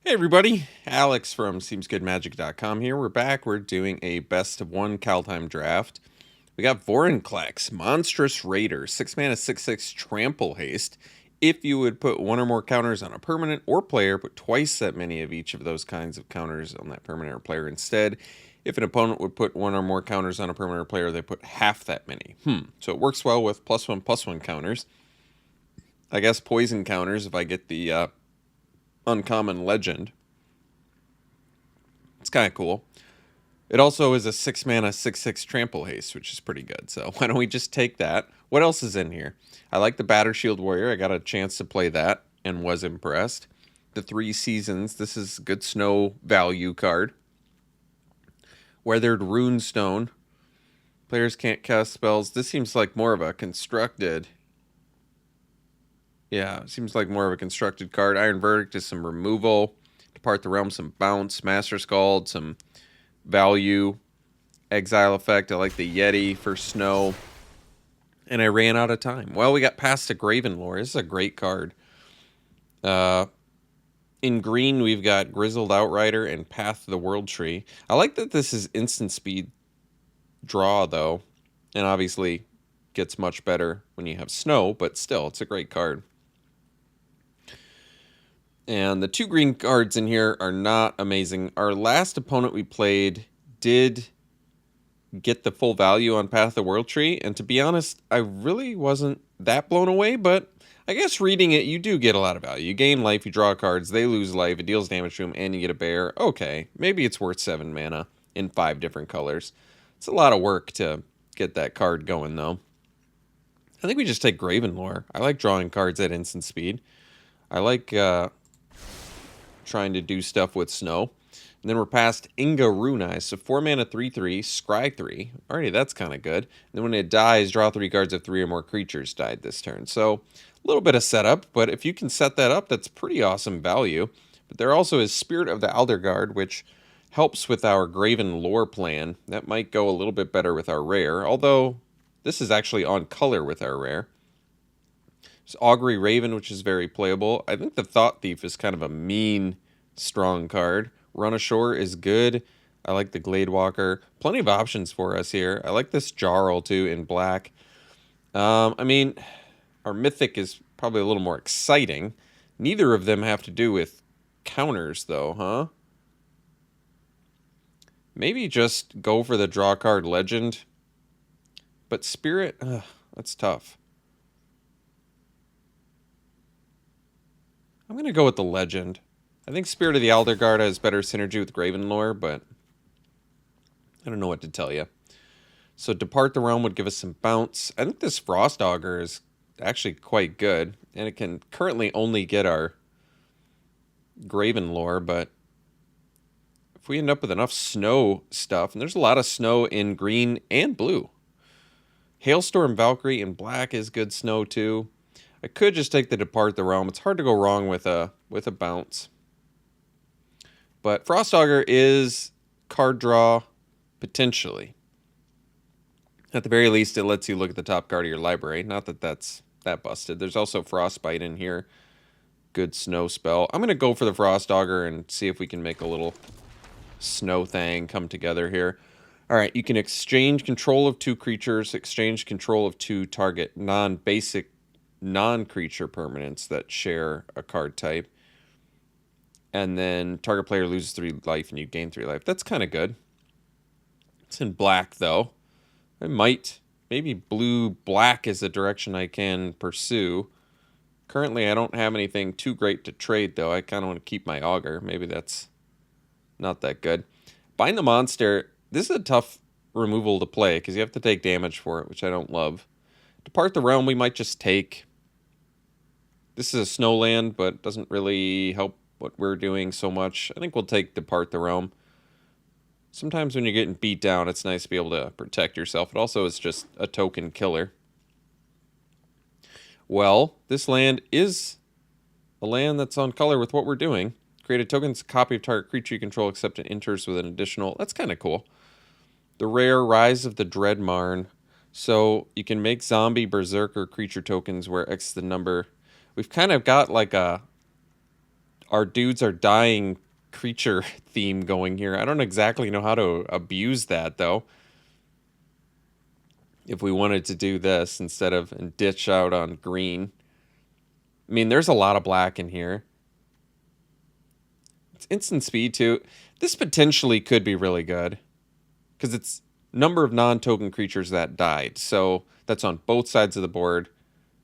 Hey everybody, Alex from SeemsGoodMagic.com here. We're back. We're doing a best of one Kaldheim draft. We got Vorinclex, Monstrous Raider, 6 mana, 6/6 trample haste. If you would put one or more counters on a permanent or player, put twice that many of each of those kinds of counters on that permanent or player instead. If an opponent would put one or more counters on a permanent or player, they put half that many. So it works well with +1/+1 counters. I guess poison counters if I get the uncommon legend. It's kind of cool. It also is a 6 mana, 6/6 trample haste, which is pretty good. So why don't we just take that? What else is in here? I like the Batter Shield Warrior. I got a chance to play that and was impressed. The 3 Seasons. This is a good snow value card. Weathered Runestone. Players can't cast spells. This seems like more of a constructed. Yeah, seems like more of a constructed card. Iron Verdict is some removal. Depart the Realm, some bounce. Master Scald, some value. Exile Effect. I like the Yeti for snow. And I ran out of time. Well, we got past the Gravenlore. This is a great card. In green, we've got Grizzled Outrider and Path to the World Tree. I like that this is instant speed draw, though. And obviously gets much better when you have snow, but still, it's a great card. And the 2 green cards in here are not amazing. Our last opponent we played did get the full value on Path of the World Tree, and to be honest, I really wasn't that blown away, but I guess reading it, you do get a lot of value. You gain life, you draw cards, they lose life, it deals damage to them, and you get a bear. Okay, maybe it's worth 7 mana in 5 different colors. It's a lot of work to get that card going, though. I think we just take Gravenlore. I like drawing cards at instant speed. I like trying to do stuff with snow. And then we're past Inga Runai. So 4 mana, 3/3, scry 3. Alrighty, that's kind of good. And then when it dies, draw 3 cards if 3 or more creatures died this turn. So a little bit of setup, but if you can set that up, that's pretty awesome value. But there also is Spirit of the Aldergard, which helps with our Gravenlore plan. That might go a little bit better with our rare, although this is actually on color with our rare. There's Augury Raven, which is very playable. I think the Thought Thief is kind of a mean, strong card. Run Ashore is good. I like the Gladewalker. Plenty of options for us here. I like this Jarl, too, in black. I mean, our Mythic is probably a little more exciting. Neither of them have to do with counters, though, huh? Maybe just go for the draw card Legend. But Spirit, that's tough. I'm going to go with the Legend. I think Spirit of the Aldergard has better synergy with Gravenlore, but I don't know what to tell you. So Depart the Realm would give us some bounce. I think this Frost Augur is actually quite good, and it can currently only get our Gravenlore, but if we end up with enough snow stuff, and there's a lot of snow in green and blue. Hailstorm Valkyrie in black is good snow too. I could just take the Depart the Realm. It's hard to go wrong with a bounce. But Frost Augur is card draw, potentially. At the very least, it lets you look at the top card of your library. Not that that's that busted. There's also Frostbite in here. Good snow spell. I'm going to go for the Frost Augur and see if we can make a little snow thing come together here. All right, you can exchange control of 2 creatures, exchange control of 2 target non-basic, non-creature permanents that share a card type. And then target player loses 3 life and you gain 3 life. That's kind of good. It's in black, though. I might. Maybe blue-black is a direction I can pursue. Currently, I don't have anything too great to trade, though. I kind of want to keep my Augur. Maybe that's not that good. Bind the Monster. This is a tough removal to play because you have to take damage for it, which I don't love. Depart the Realm, we might just take. This is a snowland, but doesn't really help what we're doing so much. I think we'll take Depart the Realm. Sometimes when you're getting beat down, it's nice to be able to protect yourself. It also is just a token killer. Well, this land is a land that's on color with what we're doing. Create a token that's a copy of target creature you control except it enters with an additional. That's kind of cool. The rare Rise of the Dreadmarn. So you can make zombie, berserker creature tokens where X is the number. We've kind of got like a our dudes are dying creature theme going here. I don't exactly know how to abuse that, though. If we wanted to do this instead of and ditch out on green. I mean, there's a lot of black in here. It's instant speed, too. This potentially could be really good. Because it's number of non-token creatures that died. So that's on both sides of the board.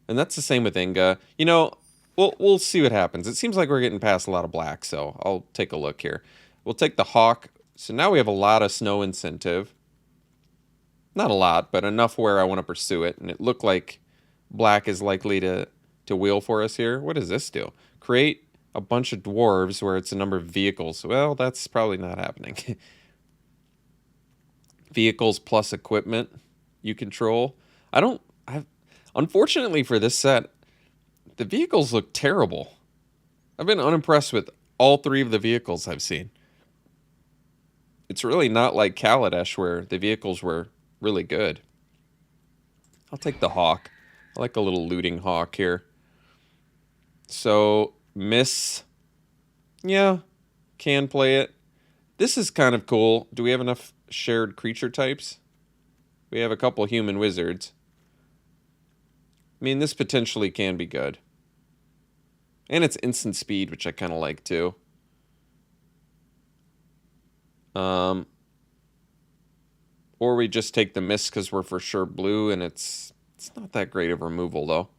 And that's the same with Inga. You know, we'll see what happens. It seems like we're getting past a lot of black, so I'll take a look here. We'll take the Hawk. So now we have a lot of snow incentive. Not a lot, but enough where I want to pursue it. And it looked like black is likely to wheel for us here. What does this do? Create a bunch of dwarves where it's a number of vehicles. Well, that's probably not happening. Vehicles plus equipment you control. Unfortunately for this set, the vehicles look terrible. I've been unimpressed with all three of the vehicles I've seen. It's really not like Kaladesh where the vehicles were really good. I'll take the Hawk. I like a little looting Hawk here. So, miss. Yeah, can play it. This is kind of cool. Do we have enough shared creature types? We have a couple human wizards. I mean, this potentially can be good. And it's instant speed, which I kind of like too. Or we just take the miss because we're for sure blue, and it's not that great of removal, though.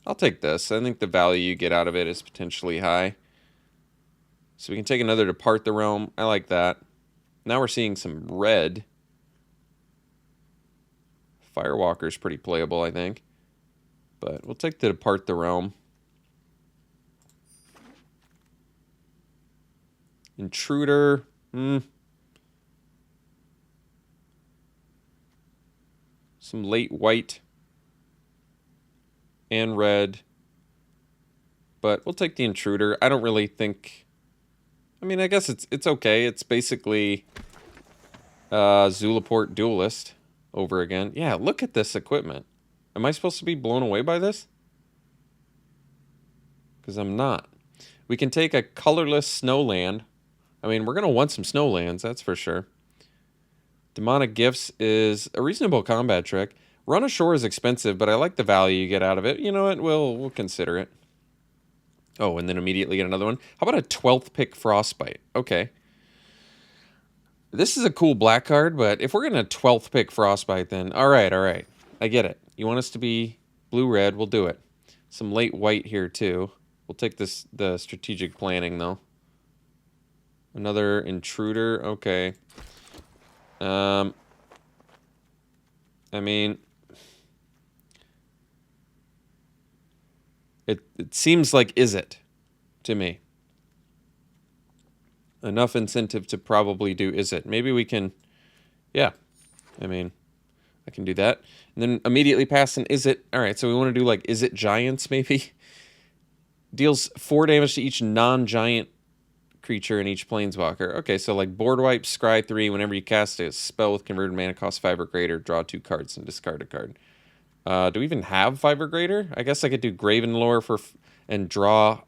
I'll take this. I think the value you get out of it is potentially high. So we can take another Depart the Realm. I like that. Now we're seeing some red. Firewalker's pretty playable, I think. But we'll take the Depart the Realm. Intruder. Some late white and red. But we'll take the Intruder. I don't really think... I mean, I guess it's okay. It's basically Zulaport Duelist over again. Yeah, look at this equipment. Am I supposed to be blown away by this? Because I'm not. We can take a colorless snowland. I mean, we're going to want some snowlands, that's for sure. Demonic Gifts is a reasonable combat trick. Run Ashore is expensive, but I like the value you get out of it. You know what? We'll consider it. Oh, and then immediately get another one. How about a 12th pick Frostbite? Okay. This is a cool black card, but if we're going to 12th pick Frostbite, then all right. I get it. You want us to be blue-red, we'll do it. Some late white here, too. We'll take the strategic planning, though. Another Intruder. Okay. I mean... It seems like is it to me. Enough incentive to probably do is it. Maybe we can... Yeah. I mean... I can do that. And then immediately pass an is it. Alright, so we want to do like is it giants maybe? Deals 4 damage to each non-giant creature in each planeswalker. Okay, so like board wipe, scry 3, whenever you cast a spell with converted mana cost 5 or greater, draw 2 cards and discard a card. Do we even have 5 or greater? I guess I could do Graven Lore and draw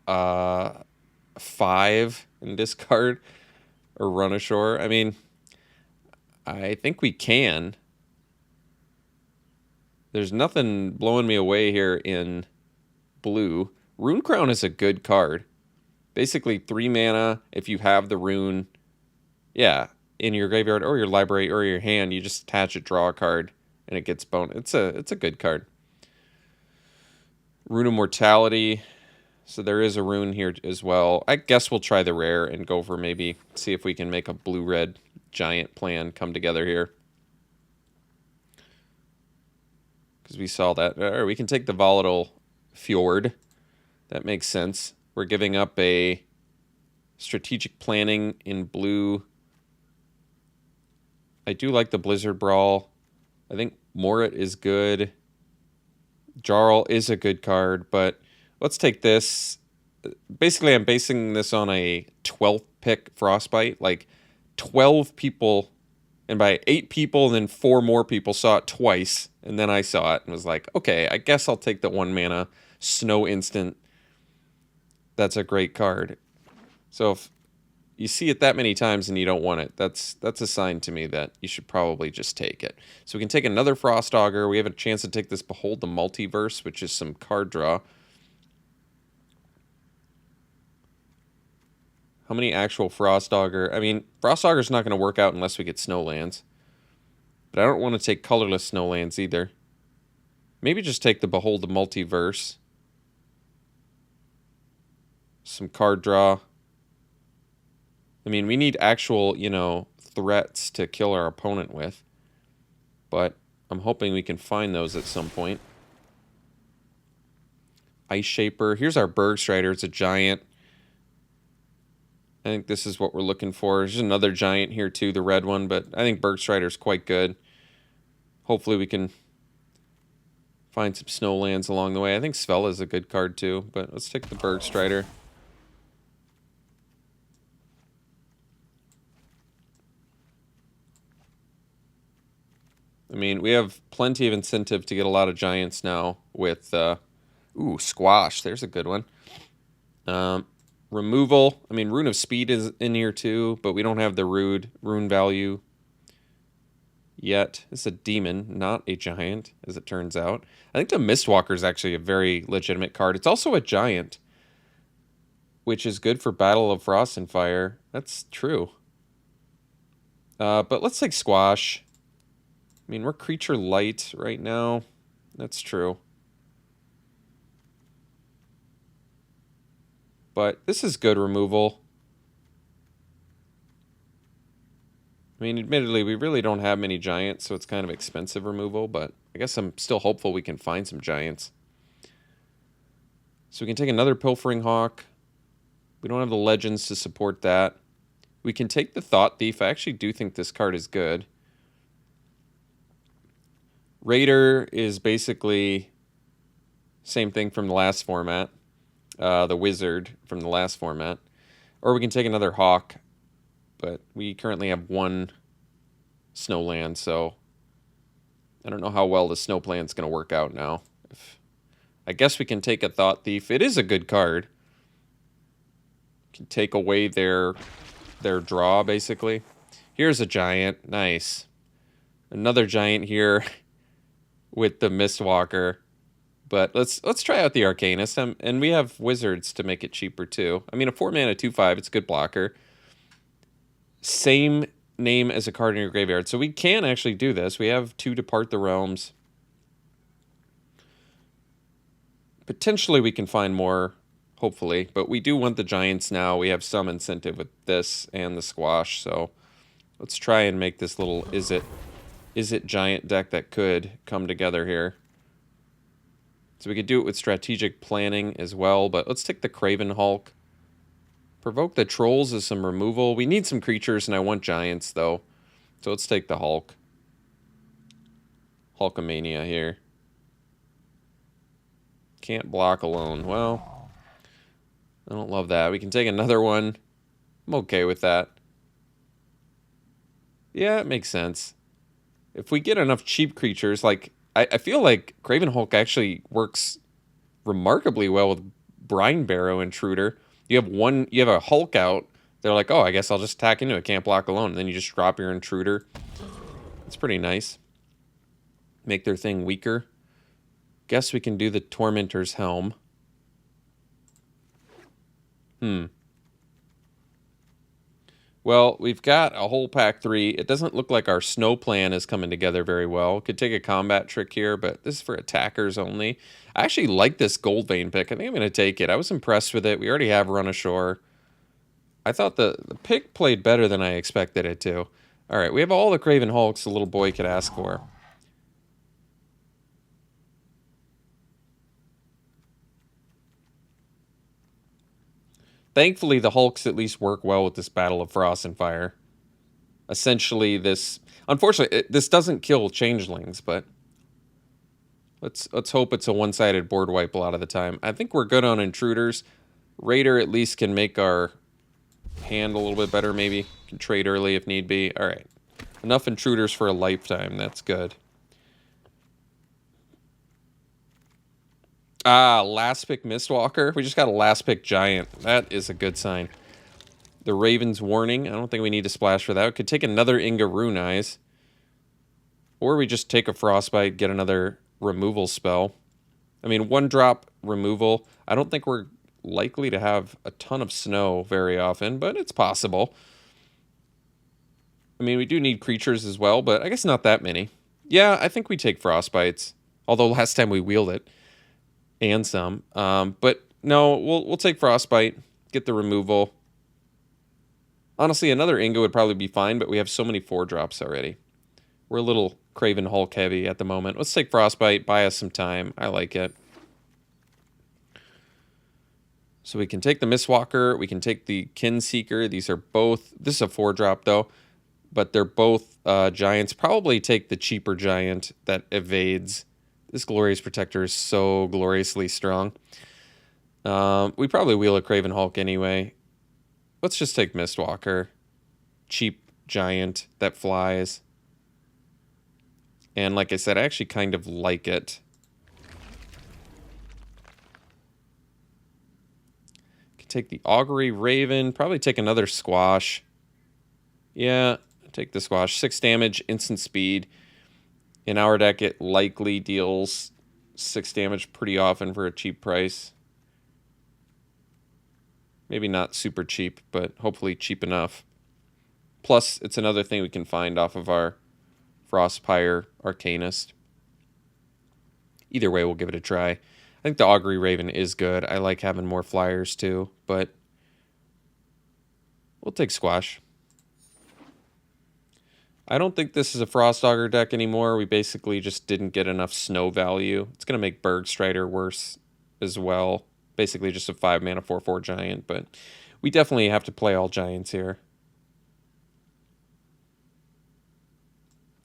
5 and discard or Run Ashore. I mean, I think we can. There's nothing blowing me away here in blue. Rune Crown is a good card. Basically 3 mana if you have the rune. Yeah, in your graveyard or your library or your hand, you just attach it, draw a card, and it gets bonus. It's a good card. Rune of Mortality. So there is a rune here as well. I guess we'll try the rare and go for maybe see if we can make a blue-red giant plan come together here. Because we saw that. Or we can take the Volatile Fjord. That makes sense. We're giving up a strategic planning in blue. I do like the Blizzard Brawl. I think Morit is good. Jarl is a good card, but let's take this. Basically, I'm basing this on a 12th pick Frostbite. Like, 12 people, and by 8 people, and then 4 more people saw it twice, and then I saw it and was like, okay, I guess I'll take the 1 mana snow instant that's a great card. So if you see it that many times and you don't want it, that's a sign to me that you should probably just take it. So we can take another Frost Augur. We have a chance to take this Behold the Multiverse, which is some card draw. How many actual Frost Augur? I mean, Frost Augur's not going to work out unless we get Snowlands. But I don't want to take colorless Snowlands either. Maybe just take the Behold the Multiverse. Some card draw. I mean, we need actual, you know, threats to kill our opponent with. But I'm hoping we can find those at some point. Ice Shaper. Here's our Bergstrider. It's a giant. I think this is what we're looking for. There's another giant here too, the red one, but I think Bergstrider's quite good. Hopefully we can find some Snowlands along the way. I think Svella is a good card too, but let's take the Bergstrider. I mean, we have plenty of incentive to get a lot of giants now with, ooh, Squash. There's a good one. Removal. I mean, Rune of Speed is in here too, but we don't have the rune value yet. It's a demon, not a giant, as it turns out. I think the Mistwalker is actually a very legitimate card. It's also a giant, which is good for Battle of Frost and Fire. That's true. But let's take Squash. I mean, we're creature light right now. That's true. But this is good removal. I mean, admittedly, we really don't have many giants, so it's kind of expensive removal, but I guess I'm still hopeful we can find some giants. So we can take another Pilfering Hawk. We don't have the legends to support that. We can take the Thought Thief. I actually do think this card is good. Raider is basically same thing from the last format. The Wizard from the last format. Or we can take another Hawk. But we currently have one Snowland, so I don't know how well the Snow Plan's going to work out now. I guess we can take a Thought Thief. It is a good card. Can take away their draw, basically. Here's a giant. Nice. Another giant here with the Mistwalker. But let's try out the Arcanist. And we have Wizards to make it cheaper, too. I mean, a 4-mana 2/5, it's a good blocker. Same name as a card in your graveyard. So we can actually do this. We have 2 Depart the Realms. Potentially we can find more, hopefully. But we do want the giants now. We have some incentive with this and the Squash. So let's try and make this little is it giant deck that could come together here. So we could do it with strategic planning as well. But let's take the Craven Hulk. Provoke the Trolls as some removal. We need some creatures, and I want giants, though. So let's take the Hulk. Hulkamania here. Can't block alone. Well, I don't love that. We can take another one. I'm okay with that. Yeah, it makes sense. If we get enough cheap creatures, like... I feel like Craven Hulk actually works remarkably well with Brine Barrow Intruder. You have a Hulk out. They're like, oh, I guess I'll just attack into it. Can't block alone. And then you just drop your Intruder. It's pretty nice. Make their thing weaker. Guess we can do the Tormentor's Helm. Well, we've got a whole pack 3. It doesn't look like our snow plan is coming together very well. Could take a combat trick here, but this is for attackers only. I actually like this Goldvein pick. I think I'm going to take it. I was impressed with it. We already have Run Ashore. I thought the pick played better than I expected it to. All right, we have all the Craven Hulks the little boy could ask for. Thankfully, the Hulks at least work well with this Battle of Frost and Fire. Essentially, this... Unfortunately, this doesn't kill Changelings, but... Let's hope it's a one-sided board wipe a lot of the time. I think we're good on Intruders. Raider at least can make our hand a little bit better, maybe. Can trade early if need be. All right. Enough Intruders for a lifetime. That's good. Ah, last pick Mistwalker. We just got a last pick Giant. That is a good sign. The Raven's Warning. I don't think we need to splash for that. We could take another Inga Rune Eyes. Or we just take a Frostbite, get another removal spell. I mean, 1-drop removal. I don't think we're likely to have a ton of snow very often, but it's possible. I mean, we do need creatures as well, but I guess not that many. Yeah, I think we take Frostbites. Although last time we wheeled it. And some. But no, we'll take Frostbite. Get the removal. Honestly, another Inga would probably be fine, but we have so many 4-drops already. We're a little Craven Hulk heavy at the moment. Let's take Frostbite, buy us some time. I like it. So we can take the Mistwalker, we can take the Kinseeker. These are both, this is a 4-drop though, but they're both giants. Probably take the cheaper giant that evades. This Glorious Protector is so gloriously strong. We probably wheel a Craven Hulk anyway. Let's just take Mistwalker. Cheap giant that flies. And like I said, I actually kind of like it. Can take the Augury Raven. Probably take another Squash. Yeah, take the Squash. 6 damage, instant speed. In our deck, it likely deals 6 damage pretty often for a cheap price. Maybe not super cheap, but hopefully cheap enough. Plus, it's another thing we can find off of our Frostpire Arcanist. Either way, we'll give it a try. I think the Augury Raven is good. I like having more flyers too, but we'll take Squash. I don't think this is a Frost Augur deck anymore. We basically just didn't get enough snow value. It's going to make Bergstrider worse as well. Basically just a 5-mana 4/4 giant, but we definitely have to play all giants here.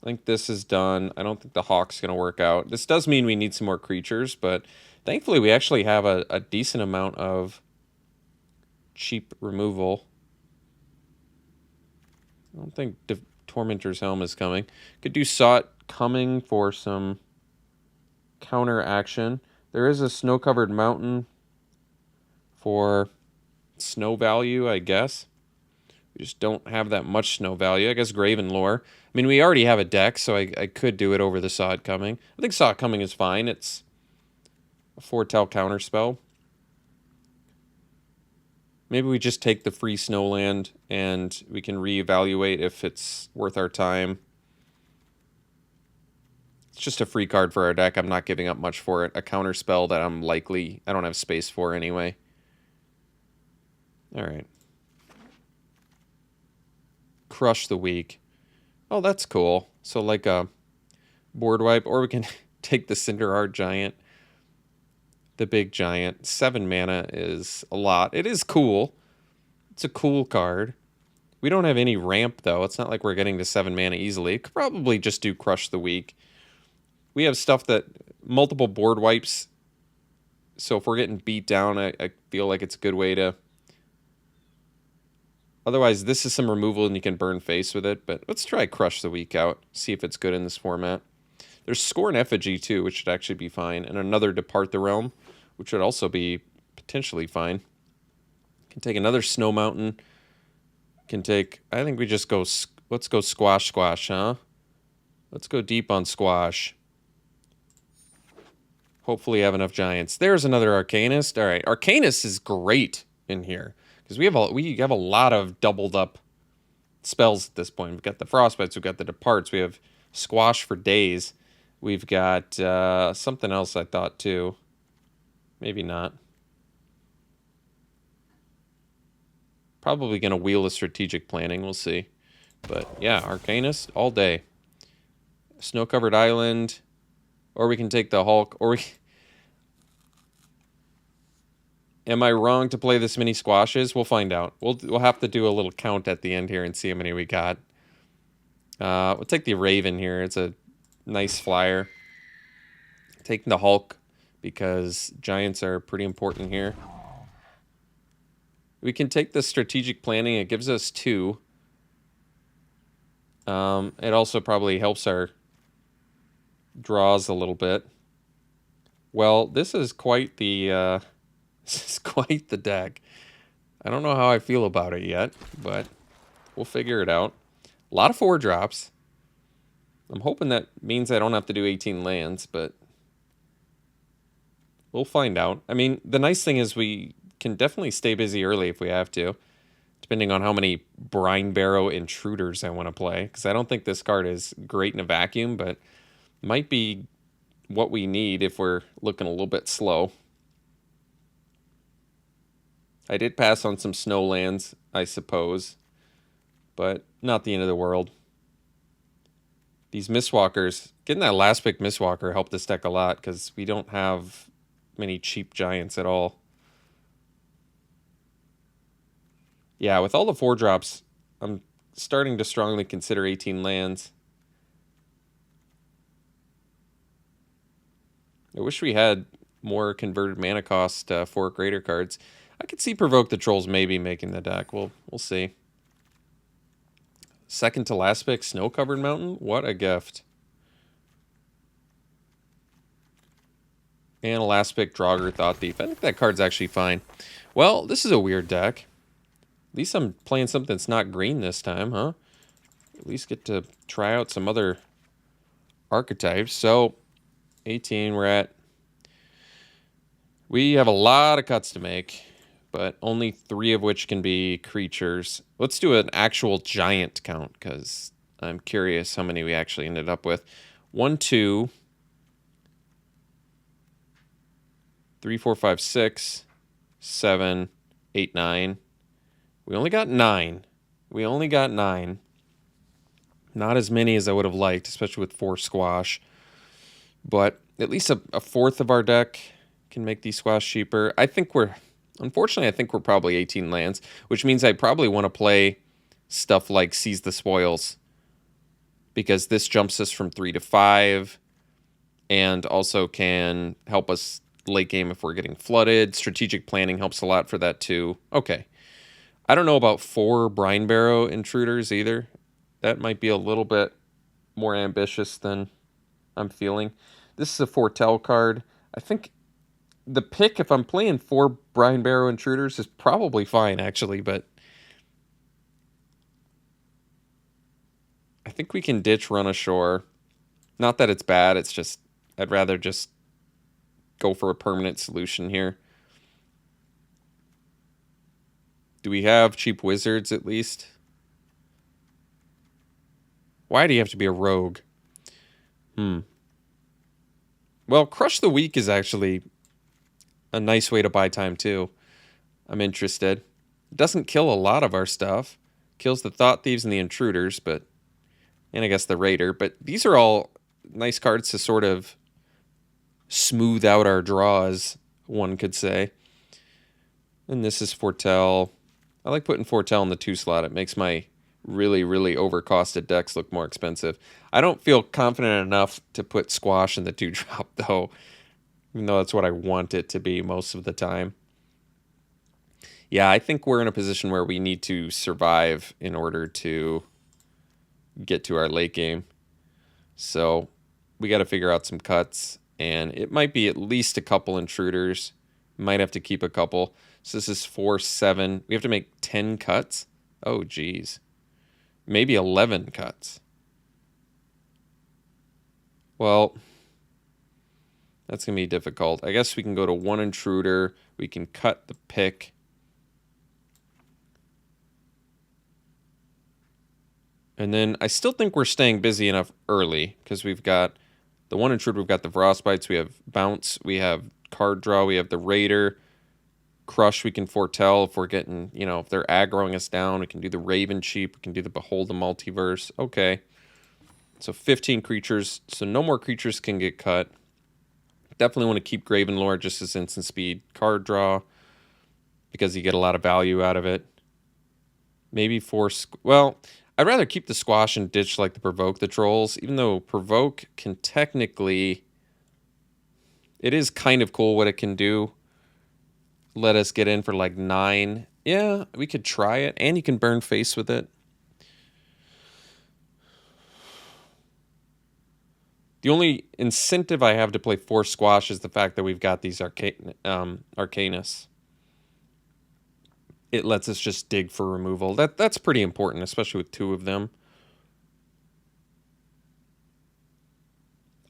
I think this is done. I don't think the Hawk's going to work out. This does mean we need some more creatures, but thankfully we actually have a decent amount of cheap removal. I don't think Tormentor's Helm is coming. Could do Sought Coming for some counter action. There is a snow-covered mountain for snow value, I guess. We just don't have that much snow value. I guess Graven Lore. I mean, we already have a deck, so I could do it over the Sought Coming. I think Sought Coming is fine. It's a foretell counter spell. Maybe we just take the free Snowland and we can reevaluate if it's worth our time. It's just a free card for our deck. I'm not giving up much for it. A counter spell that I don't have space for anyway. All right. Crush the Weak. Oh, that's cool. So like a board wipe, or we can take the Cinderheart Giant. The big giant. 7 mana is a lot. It is cool. It's a cool card. We don't have any ramp, though. It's not like we're getting to 7 mana easily. Could probably just do Crush the Weak. We have stuff that multiple board wipes. So if we're getting beat down, I feel like it's a good way to... Otherwise, this is some removal and you can burn face with it. But let's try Crush the Weak out. See if it's good in this format. There's Scorn Effigy, too, which should actually be fine. And another Depart the Realm, which would also be potentially fine. Can take another Snow Mountain. Can take... I think we just go... Let's go Squash, huh? Let's go deep on Squash. Hopefully have enough giants. There's another Arcanist. All right, Arcanist is great in here. Because we have a lot of doubled up spells at this point. We've got the Frostbites, we've got the Departs, we have Squash for days. We've got something else I thought too. Maybe not. Probably going to wheel a Strategic Planning, we'll see. But yeah, Arcanist all day. Snow-covered island. Or we can take the Hulk. Or we... Am I wrong to play this many Squashes? We'll find out. We'll have to do a little count at the end here and see how many we got. We'll take the Raven here. It's a nice flyer. Taking the Hulk because giants are pretty important here. We can take the Strategic Planning. It gives us 2. It also probably helps our draws a little bit. Well, this is quite the this is quite the deck. I don't know how I feel about it yet, but we'll figure it out. A lot of 4-drops. I'm hoping that means I don't have to do 18 lands, but we'll find out. I mean, the nice thing is we can definitely stay busy early if we have to, depending on how many Brine Barrow Intruders I want to play, because I don't think this card is great in a vacuum, but might be what we need if we're looking a little bit slow. I did pass on some snow lands, I suppose, but not the end of the world. These Mistwalkers, getting that last pick Mistwalker helped this deck a lot because we don't have many cheap giants at all. Yeah, with all the 4-drops, I'm starting to strongly consider 18 lands. I wish we had more converted mana cost for greater cards. I could see Provoke the Trolls maybe making the deck. We'll see. Second to last pick, Snow-Covered Mountain? What a gift. And a last pick, Draugr Thought Thief. I think that card's actually fine. Well, this is a weird deck. At least I'm playing something that's not green this time, huh? At least get to try out some other archetypes. So, 18 we're at. We have a lot of cuts to make, but only 3 of which can be creatures. Let's do an actual giant count, because I'm curious how many we actually ended up with. 1, 2, 3, 4, 5, 6, 7, 8, 9. We only got 9. We only got 9. Not as many as I would have liked, especially with 4 squash. But at least a fourth of our deck can make these squash cheaper. Unfortunately, I think we're probably 18 lands, which means I probably want to play stuff like Seize the Spoils, because this jumps us from 3 to 5 and also can help us late game if we're getting flooded. Strategic planning helps a lot for that too. Okay. I don't know about 4 Brine Barrow Intruders either. That might be a little bit more ambitious than I'm feeling. This is a Foretell card. I think the pick, if I'm playing 4 Brine Barrow Intruders, is probably fine, actually, but I think we can ditch Run Ashore. Not that it's bad, it's just I'd rather just go for a permanent solution here. Do we have cheap wizards at least? Why do you have to be a rogue? Well, Crush the Weak is actually a nice way to buy time too. I'm interested. It doesn't kill a lot of our stuff. Kills the Thought Thieves and the Intruders, and I guess the Raider. But these are all nice cards to sort of smooth out our draws, one could say. And this is Foretell. I like putting Foretell in the 2 slot. It makes my really, really overcosted decks look more expensive. I don't feel confident enough to put Squash in the 2-drop, though, even though that's what I want it to be most of the time. Yeah, I think we're in a position where we need to survive in order to get to our late game. So we got to figure out some cuts, and it might be at least a couple Intruders. Might have to keep a couple. So this is 4, 7. We have to make 10 cuts? Oh, geez. Maybe 11 cuts. Well, that's going to be difficult. I guess we can go to 1 Intruder. We can cut the pick. And then I still think we're staying busy enough early, because we've got the 1 Intruder, we've got the Frostbites, we have Bounce, we have Card Draw, we have the Raider. Crush, we can foretell if we're getting, if they're aggroing us down. We can do the Raven cheap. We can do the Behold the Multiverse. Okay. So 15 creatures. So no more creatures can get cut. Definitely want to keep Gravenlord just as instant speed card draw, because you get a lot of value out of it. Maybe 4... Well, I'd rather keep the Squash and ditch like the Provoke the Trolls, even though Provoke can technically... It is kind of cool what it can do. Let us get in for like 9. Yeah, we could try it. And you can burn face with it. The only incentive I have to play 4 squash is the fact that we've got these Arcanus. It lets us just dig for removal. That's pretty important, especially with 2 of them.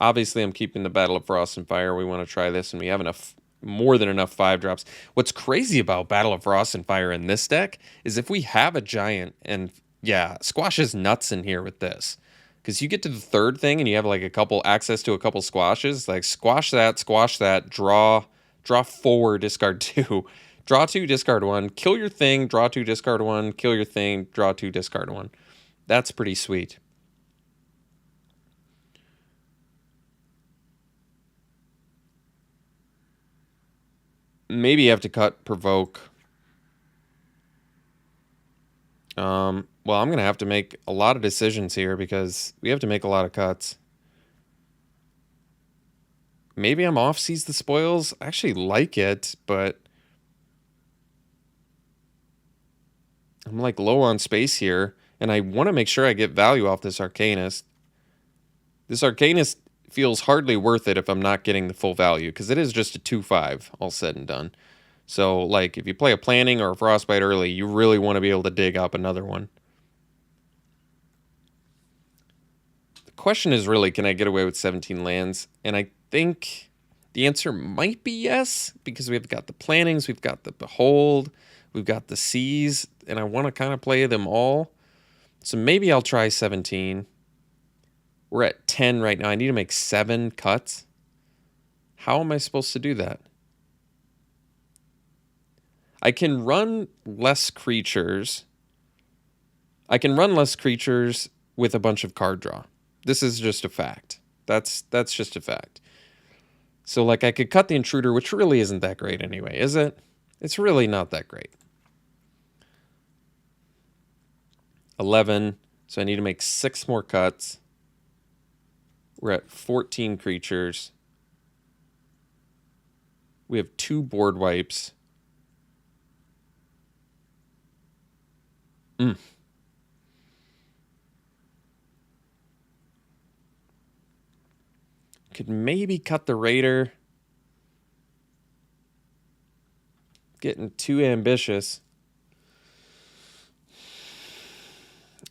Obviously, I'm keeping the Battle of Frost and Fire. We want to try this, and we have more than enough 5-drops. What's crazy about Battle of Frost and Fire in this deck is if we have a giant, and yeah, Squash is nuts in here with this. Because you get to the 3rd thing and you have like access to a couple squashes. Like squash that, draw 4, discard 2. Draw 2, discard 1, kill your thing, draw 2, discard 1, kill your thing, draw 2, discard 1. That's pretty sweet. Maybe you have to cut Provoke. Well, I'm going to have to make a lot of decisions here because we have to make a lot of cuts. Maybe I'm off Seize the Spoils. I actually like it, but I'm like low on space here, and I want to make sure I get value off this Arcanist. This Arcanist feels hardly worth it if I'm not getting the full value, because it is just a 2/5, all said and done. So, like, if you play a Planning or a Frostbite early, you really want to be able to dig up another one. The question is really, can I get away with 17 lands? And I think the answer might be yes, because we've got the Plannings, we've got the Behold, we've got the Seize, and I want to kind of play them all. So maybe I'll try 17. We're at 10 right now. I need to make 7 cuts. How am I supposed to do that? I can run less creatures. I can run less creatures with a bunch of card draw. This is just a fact. That's just a fact. So, like, I could cut the Intruder, which really isn't that great anyway, is it? It's really not that great. 11. So I need to make 6 more cuts. We're at 14 creatures. We have 2 board wipes. Could maybe cut the Raider. Getting too ambitious.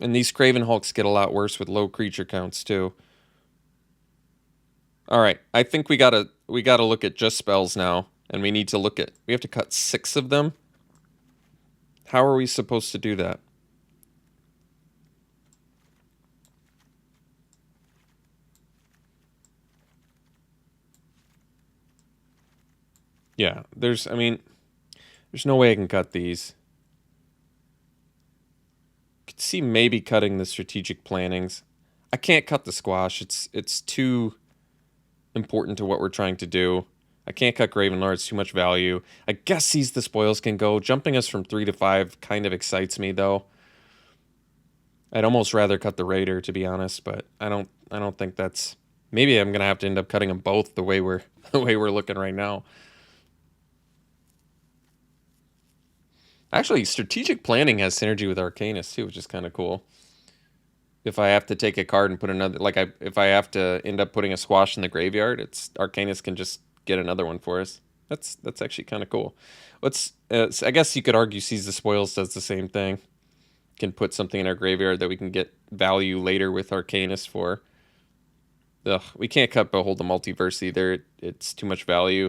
And these Craven Hulks get a lot worse with low creature counts too. All right, I think we gotta look at just spells now, and we have to cut 6 of them. How are we supposed to do that? Yeah, there's no way I can cut these. Could see maybe cutting the strategic plannings. I can't cut the squash. It's too important to what we're trying to do. I can't cut Gravenlord. It's too much value. I guess Seize the Spoils can go. Jumping us from 3 to 5 kind of excites me though. I'd almost rather cut the Raider, to be honest, but I don't think that's. Maybe I'm gonna have to end up cutting them both the way we're looking right now. Actually, strategic planning has synergy with Arcanist too, which is kind of cool. If I have to take a card and put another, if I have to end up putting a squash in the graveyard, Arcanist can just get another one for us. That's actually kind of cool. I guess you could argue Seize the Spoils does the same thing. Can put something in our graveyard that we can get value later with Arcanist for. Ugh, we can't cut Behold the Multiverse either. It's too much value.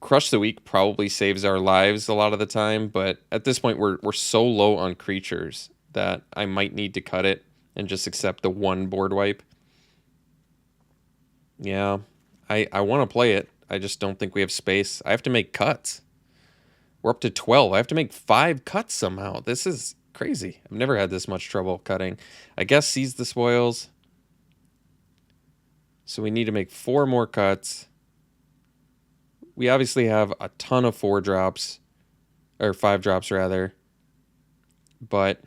Crush the Weak probably saves our lives a lot of the time, but at this point we're so low on creatures that I might need to cut it and just accept the 1 board wipe. Yeah, I want to play it. I just don't think we have space. I have to make cuts. We're up to 12. I have to make 5 cuts somehow. This is crazy. I've never had this much trouble cutting. I guess Seize the Spoils. So we need to make 4 more cuts. We obviously have a ton of 4-drops, or 5-drops rather, but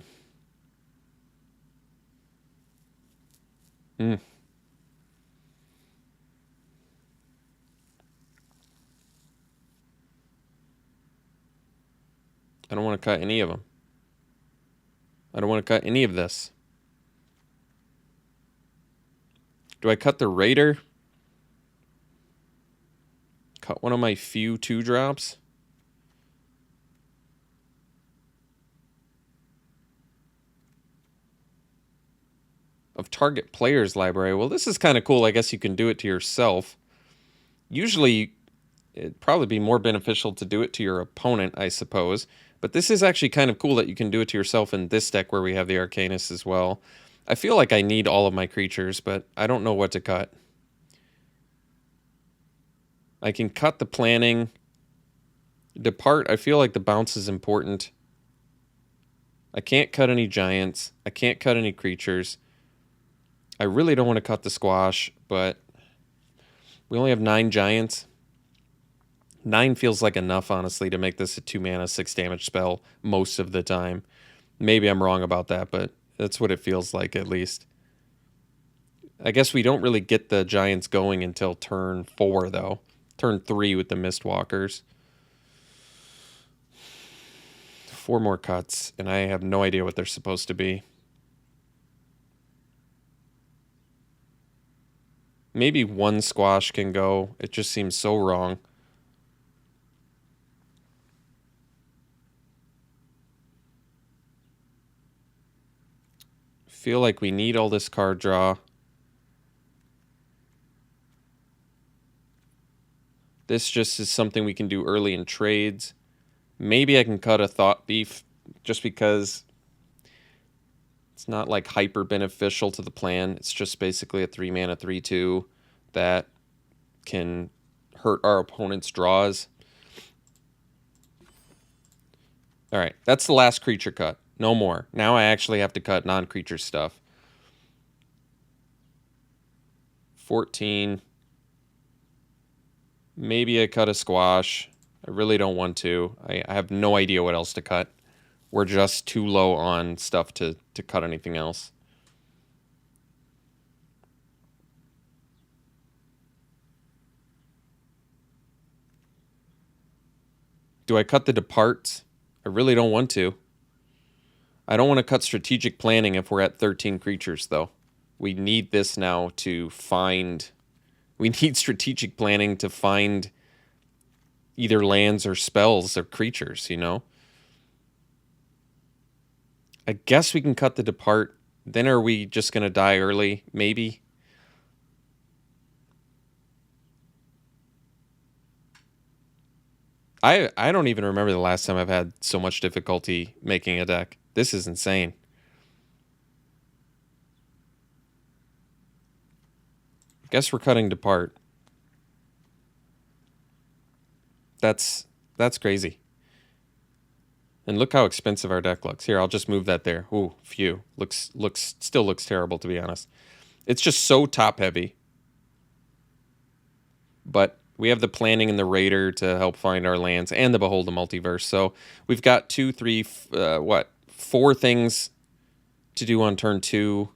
I don't want to cut any of them. I don't want to cut any of this. Do I cut the Raider? Cut one of my few 2-drops? Of target player's library. Well, this is kind of cool. I guess you can do it to yourself. Usually, it'd probably be more beneficial to do it to your opponent, I suppose. But this is actually kind of cool that you can do it to yourself in this deck where we have the Arcanist as well. I feel like I need all of my creatures, but I don't know what to cut. I can cut the planning. Depart, I feel like the bounce is important. I can't cut any giants. I can't cut any creatures. I really don't want to cut the squash, but we only have 9 giants. 9 feels like enough, honestly, to make this a 2-mana, 6 damage spell most of the time. Maybe I'm wrong about that, but that's what it feels like, at least. I guess we don't really get the giants going until turn 4, though. Turn 3 with the Mistwalkers. 4 more cuts, and I have no idea what they're supposed to be. Maybe 1 squash can go. It just seems so wrong. Feel like we need all this card draw. This just is something we can do early in trades. Maybe I can cut a Thought Thief just because it's not like hyper beneficial to the plan. It's just basically a 3-mana 3/2 that can hurt our opponent's draws. All right, that's the last creature cut. No more. Now I actually have to cut non-creature stuff. 14. Maybe I cut a squash. I really don't want to. I have no idea what else to cut. We're just too low on stuff to cut anything else. Do I cut the Depart? I really don't want to. I don't want to cut strategic planning if we're at 13 creatures, though. We need this now to find... We need strategic planning to find either lands or spells or creatures, you know? I guess we can cut the Depart. Then are we just going to die early? Maybe. I don't even remember the last time I've had so much difficulty making a deck. This is insane. Guess we're cutting Depart. That's crazy. And look how expensive our deck looks. Here, I'll just move that there. Ooh, phew. Still looks terrible, to be honest. It's just so top heavy. But we have the planning and the Raider to help find our lands and the Behold the Multiverse. So we've got 4 things to do on turn 2.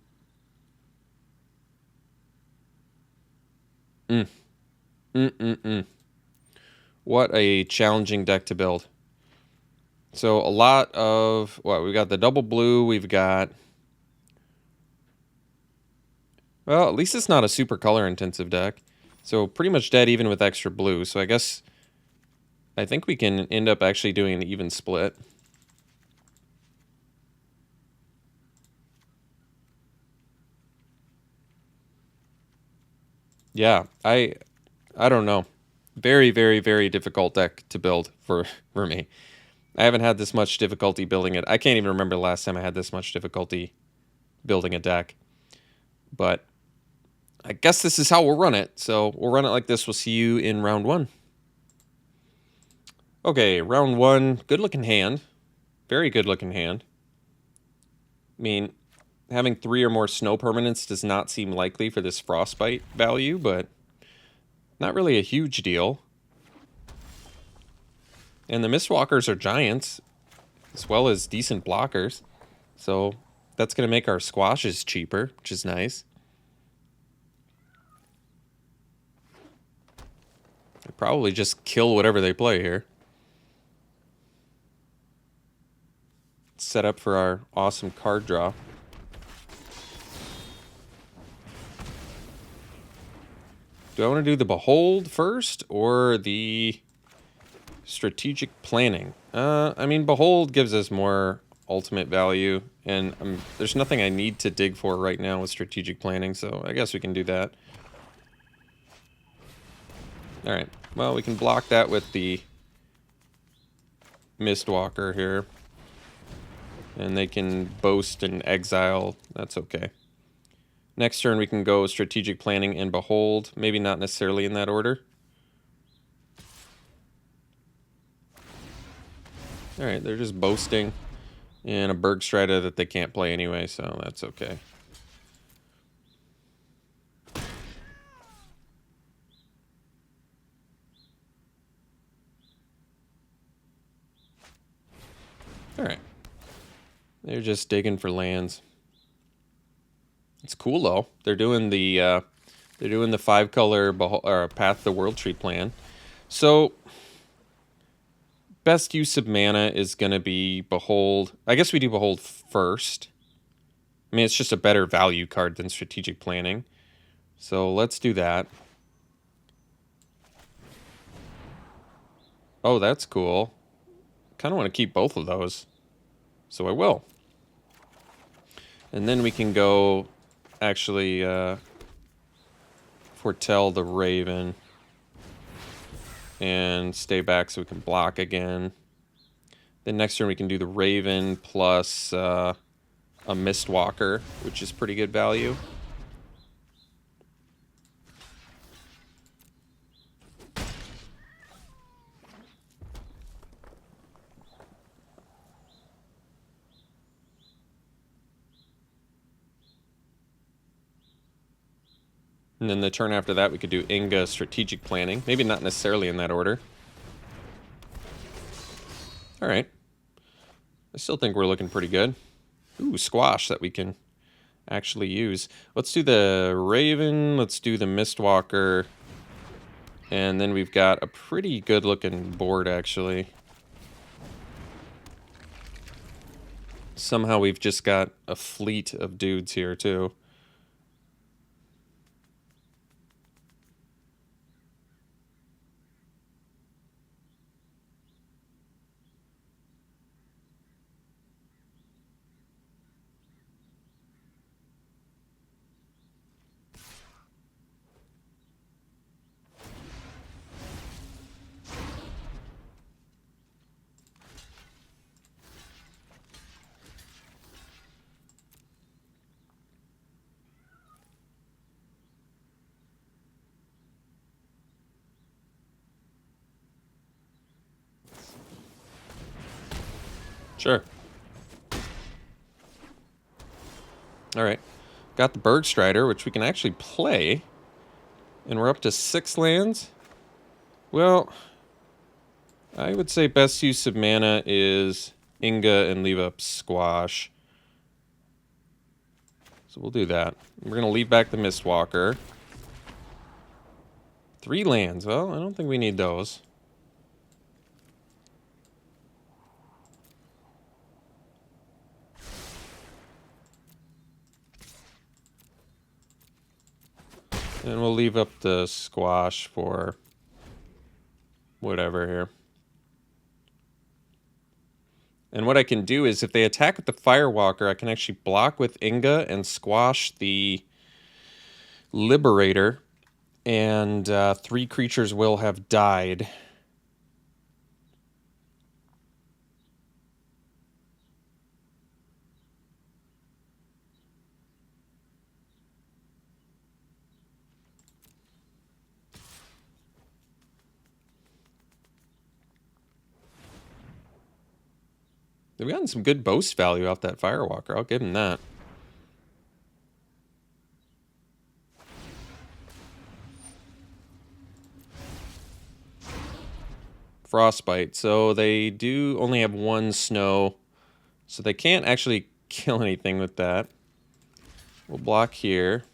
What a challenging deck to build. So a lot of... We've got the double blue. We've got... Well, at least it's not a super color-intensive deck. So pretty much dead even with extra blue. So I guess... I think we can end up actually doing an even split. Yeah, I don't know. Very, very, very difficult deck to build for me. I haven't had this much difficulty building it. I can't even remember the last time I had this much difficulty building a deck. But I guess this is how we'll run it. So we'll run it like this. We'll see you in round 1. Okay, round 1. Good looking hand. Very good looking hand. I mean, having 3 or more snow permanents does not seem likely for this Frostbite value, but not really a huge deal. And the Mistwalkers are giants, as well as decent blockers. So that's going to make our squashes cheaper, which is nice. They probably just kill whatever they play here. Set up for our awesome card draw. Do I want to do the Behold first or the strategic planning? I mean, Behold gives us more ultimate value, and there's nothing I need to dig for right now with strategic planning, so I guess we can do that. Alright, well, we can block that with the Mistwalker here. And they can boast and exile. That's okay. Next turn we can go strategic planning and Behold. Maybe not necessarily in that order. Alright, they're just boasting. And a Bergstrider that they can't play anyway, so that's okay. Alright. They're just digging for lands. It's cool though. They're doing the 5-color Path to the World Tree plan. So best use of mana is going to be Behold. I guess we do Behold first. I mean, it's just a better value card than strategic planning. So let's do that. Oh, that's cool. Kind of want to keep both of those. So I will. And then we can go actually foretell the Raven. And stay back so we can block again. Then next turn we can do the Raven plus a Mistwalker, which is pretty good value. And then the turn after that, we could do Inga strategic planning. Maybe not necessarily in that order. All right. I still think we're looking pretty good. Ooh, Squash that we can actually use. Let's do the Raven. Let's do the Mistwalker. And then we've got a pretty good looking board, actually. Somehow we've just got a fleet of dudes here, too. Sure. All right. Got the Bergstrider, which we can actually play. And we're up to 6 lands. Well, I would say best use of mana is Inga and leave up Squash. So we'll do that. We're going to leave back the Mistwalker. 3 lands. Well, I don't think we need those. And we'll leave up the Squash for whatever here. And what I can do is if they attack with the Firewalker, I can actually block with Inga and squash the Liberator. And 3 creatures will have died. They've gotten some good boast value off that Firewalker. I'll give him that. Frostbite. So they do only have 1 snow. So they can't actually kill anything with that. We'll block here.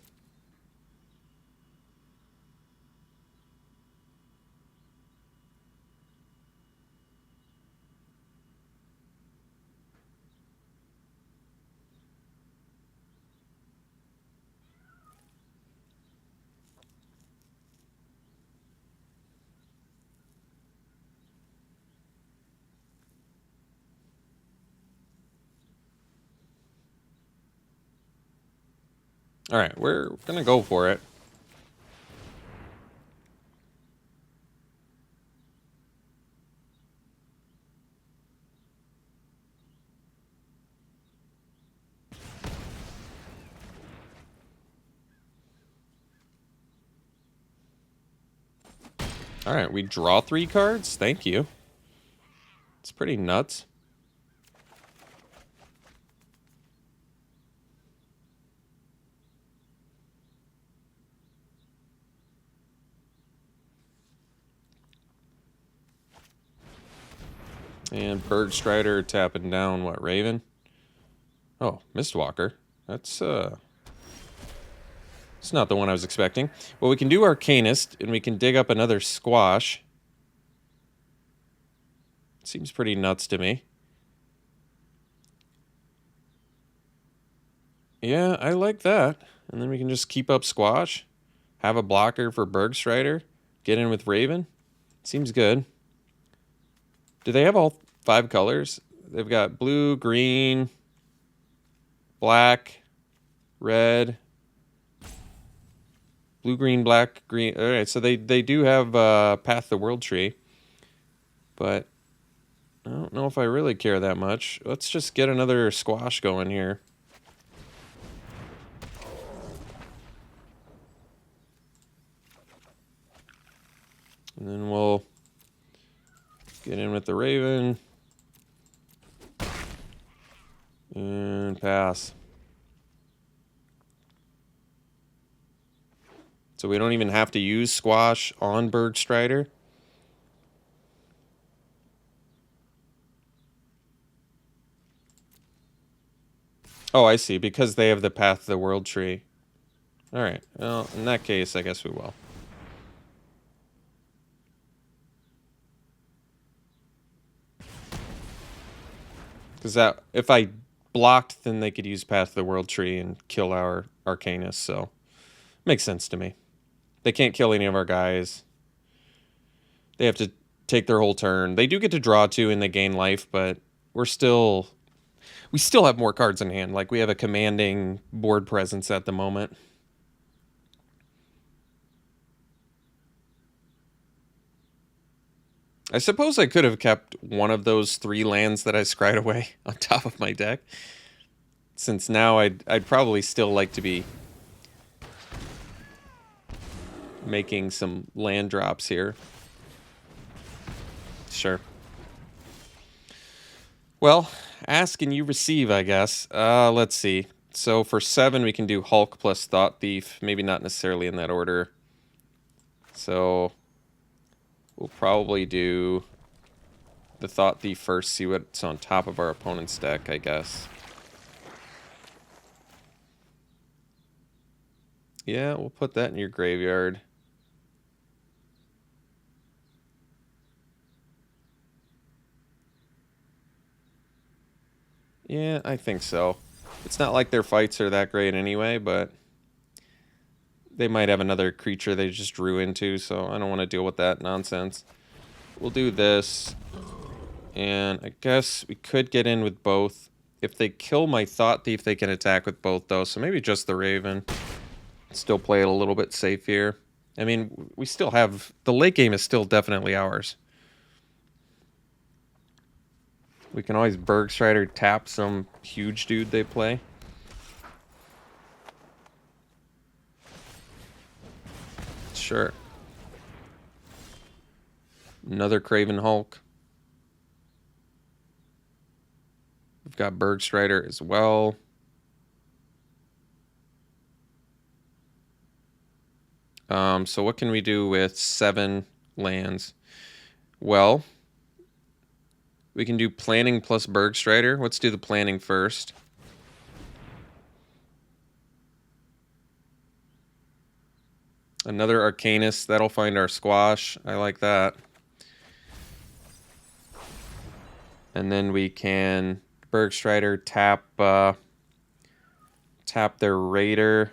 All right, we're gonna go for it. All right, we draw 3 cards. Thank you. It's pretty nuts. And Bergstrider tapping down what, Raven? Oh, Mistwalker. That's it's not the one I was expecting. Well, we can do Arcanist, and we can dig up another Squash. Seems pretty nuts to me. Yeah, I like that. And then we can just keep up Squash, have a blocker for Bergstrider, get in with Raven. Seems good. Do they have all 5 colors? They've got blue, green, black, red, blue, green, black, green. All right, so they do have Path the World Tree, but I don't know if I really care that much. Let's just get another Squash going here. And then we'll get in with the Raven. And pass. So we don't even have to use Squash on Bergstrider. Oh, I see. Because they have the Path of the World Tree. Alright. Well, in that case, I guess we will. Because that, if I blocked, then they could use Path of the World Tree and kill our Arcanist, so makes sense to me. They can't kill any of our guys. They have to take their whole turn. They do get to draw 2 and they gain life, but we still have more cards in hand. Like, we have a commanding board presence at the moment. I suppose I could have kept one of those 3 lands that I scryed away on top of my deck. Since now I'd probably still like to be making some land drops here. Sure. Well, ask and you receive, I guess. Let's see. So for 7, we can do Hulk plus Thought Thief. Maybe not necessarily in that order. So we'll probably do the Thought Thief first, see what's on top of our opponent's deck, I guess. Yeah, we'll put that in your graveyard. Yeah, I think so. It's not like their fights are that great anyway, but they might have another creature they just drew into, so I don't want to deal with that nonsense. We'll do this, and I guess we could get in with both. If they kill my Thought Thief, they can attack with both, though, so maybe just the Raven. Still play it a little bit safe here. I mean, we still have... The late game is still definitely ours. We can always Bergstrider tap some huge dude they play. Sure. Another Craven Hulk. We've got Bergstrider as well. So what can we do with 7 lands? Well, we can do planning plus Bergstrider. Let's do the planning first. Another Arcanist. That'll find our Squash. I like that. And then we can Bergstrider tap their Raider.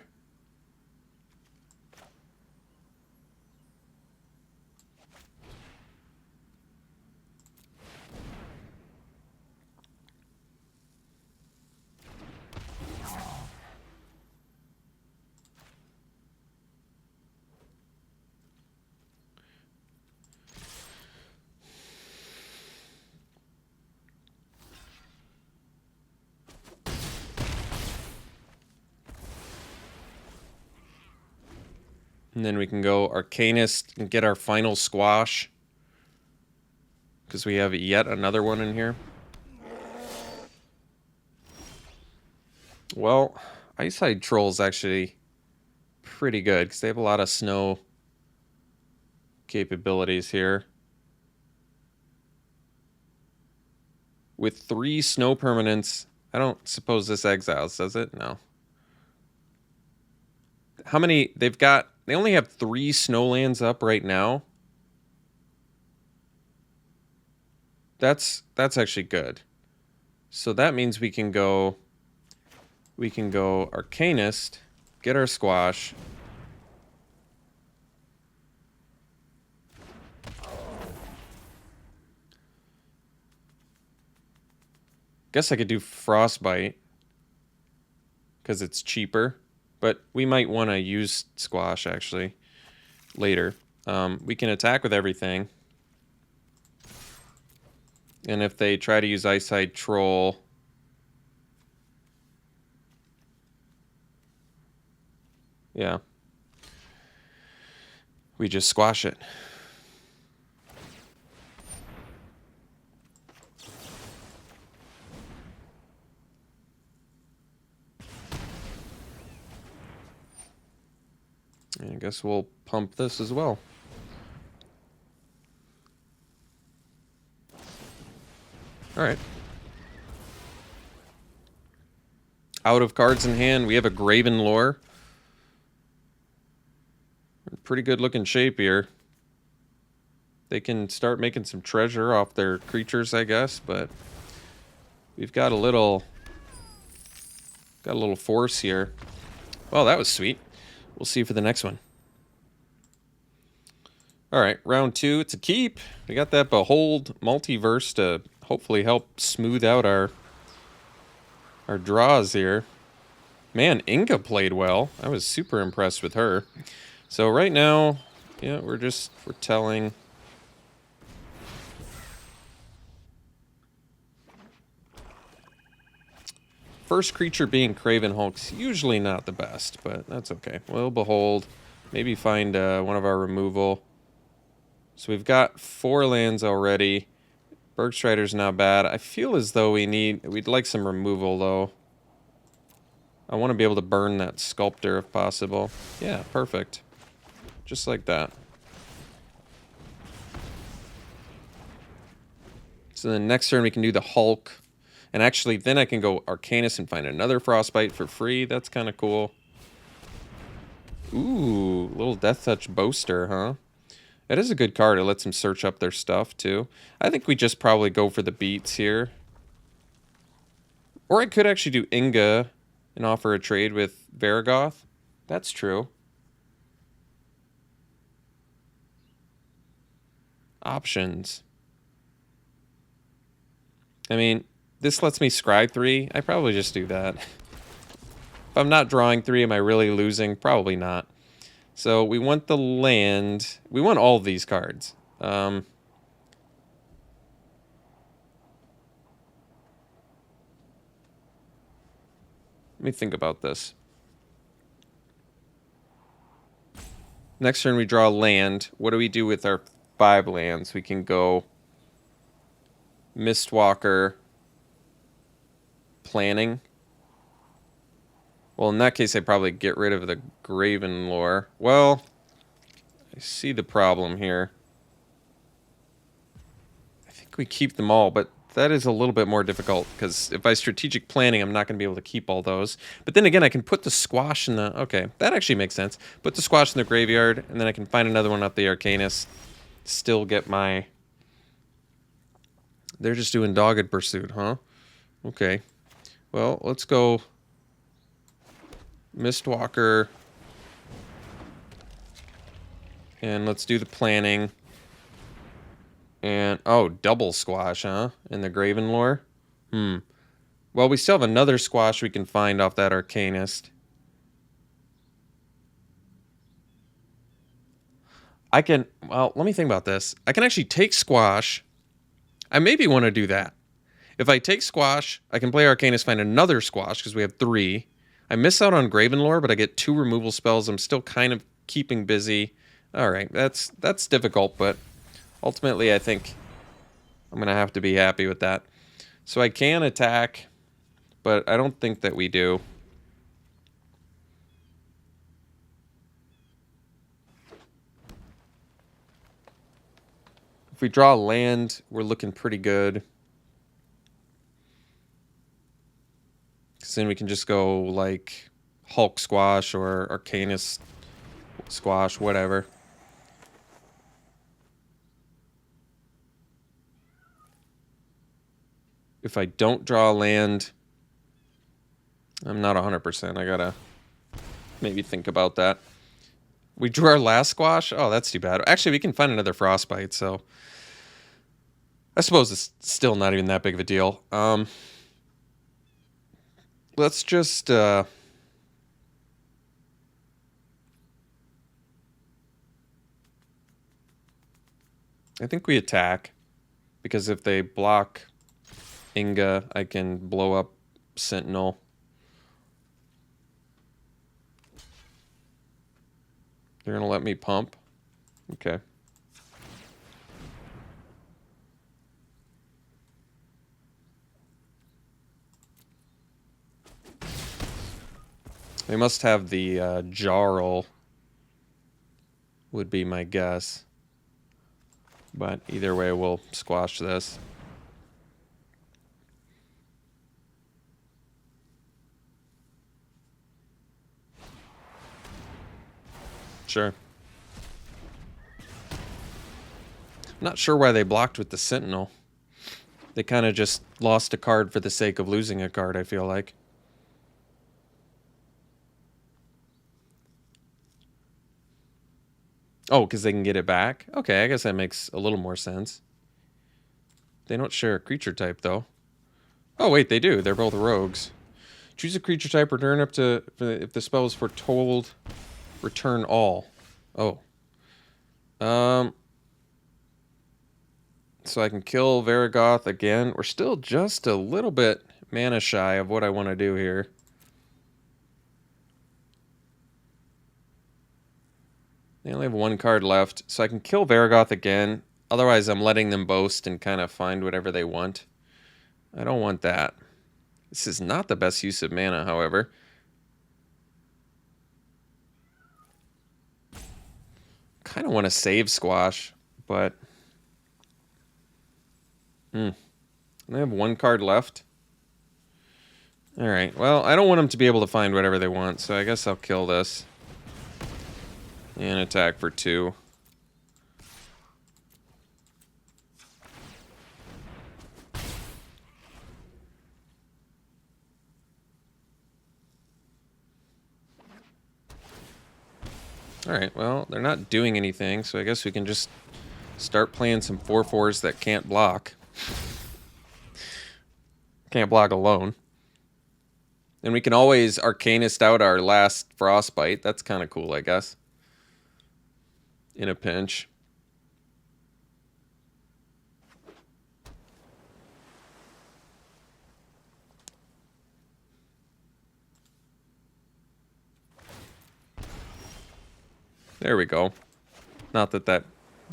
And then we can go Arcanist and get our final squash. Because we have yet another one in here. Well, Icehide Troll's actually pretty good. Because they have a lot of snow capabilities here. With 3 snow permanents, I don't suppose this exiles, does it? No. How many? They've got... They only have 3 snowlands up right now. That's actually good. So that means we can go Arcanist, get our squash. Guess I could do Frostbite because it's cheaper, but we might want to use squash actually later. We can attack with everything. And if they try to use Icehide Troll, yeah, we just squash it. And I guess we'll pump this as well. All right. Out of cards in hand, we have a Graven Lore. Pretty good looking shape here. They can start making some treasure off their creatures, I guess, but we've got a little force here. Well, that was sweet. We'll see for the next one. All right, round 2. It's a keep. We got that Behold Multiverse to hopefully help smooth out our draws here. Man, Inga played well. I was super impressed with her. So right now, yeah, we're telling. First creature being Craven Hulk's usually not the best, but that's okay. We'll Behold. Maybe find one of our removal. So we've got 4 lands already. Bergstrider's not bad. I feel as though we'd like some removal though. I want to be able to burn that Sculptor if possible. Yeah, perfect. Just like that. So then next turn we can do the Hulk. And actually then I can go Arcanist and find another Frostbite for free. That's kind of cool. Ooh, little Death Touch Boaster, huh? That is a good card. It lets them search up their stuff, too. I think we just probably go for the beats here. Or I could actually do Inga and offer a trade with Varagoth. That's true. Options. I mean, this lets me scry 3. I probably just do that. If I'm not drawing 3, am I really losing? Probably not. So we want the land. We want all of these cards. Let me think about this. Next turn we draw land. What do we do with our 5 lands? We can go Mistwalker, Planning. Well, in that case, I'd probably get rid of the Graven Lore. Well, I see the problem here. I think we keep them all, but that is a little bit more difficult, because if I strategic planning, I'm not going to be able to keep all those. But then again, I can put the squash in the... Okay, that actually makes sense. Put the squash in the graveyard, and then I can find another one off the Arcanist. Still get my... They're just doing Dogged Pursuit, huh? Okay. Well, let's go... Mistwalker. And let's do the planning. And, oh, double squash, huh? In the Graven Lore? Well, we still have another squash we can find off that Arcanist. I can, well, let me think about this. I can actually take squash. I maybe want to do that. If I take squash, I can play Arcanist, find another squash, because we have 3. I miss out on Graven Lore, but I get 2 removal spells. I'm still kind of keeping busy. All right, that's difficult, but ultimately I think I'm going to have to be happy with that. So I can attack, but I don't think that we do. If we draw land, we're looking pretty good. Because then we can just go like Hulk Squash or Arcanist Squash, whatever. If I don't draw land, I'm not 100%. I gotta maybe think about that. We drew our last squash? Oh, that's too bad. Actually, we can find another Frostbite, so I suppose it's still not even that big of a deal. Let's just... I think we attack, because if they block Inga, I can blow up Sentinel. They're going to let me pump? Okay. They must have the Jarl, would be my guess. But either way, we'll squash this. Sure. I'm not sure why they blocked with the Sentinel. They kind of just lost a card for the sake of losing a card, I feel like. Oh, because they can get it back? Okay, I guess that makes a little more sense. They don't share a creature type, though. Oh, wait, they do. They're both rogues. Choose a creature type, return up to... If the spell is foretold, return all. Oh. So I can kill Varragoth again. We're still just a little bit mana shy of what I want to do here. They only have one card left, so I can kill Varragoth again. Otherwise, I'm letting them boast and kind of find whatever they want. I don't want that. This is not the best use of mana, however. Kind of want to save Squash, but... I have one card left. Alright, well, I don't want them to be able to find whatever they want, so I guess I'll kill this. And attack for 2. Alright, well, they're not doing anything, so I guess we can just start playing some 4/4s that can't block. Can't block alone. And we can always Arcanist out our last Frostbite. That's kind of cool, I guess. In a pinch. There we go. Not that that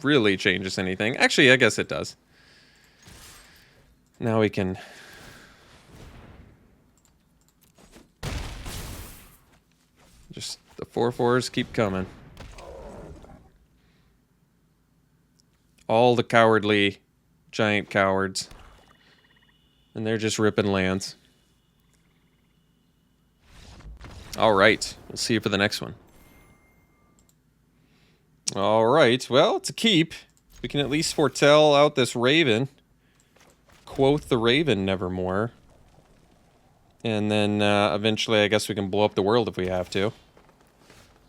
really changes anything. Actually, I guess it does. Now we can... Just the 4/4s keep coming. All the cowardly giant cowards. And they're just ripping lands. Alright, we'll see you for the next one. Alright, well, it's a keep. We can at least foretell out this Raven. Quoth the Raven nevermore. And then eventually I guess we can blow up the world if we have to.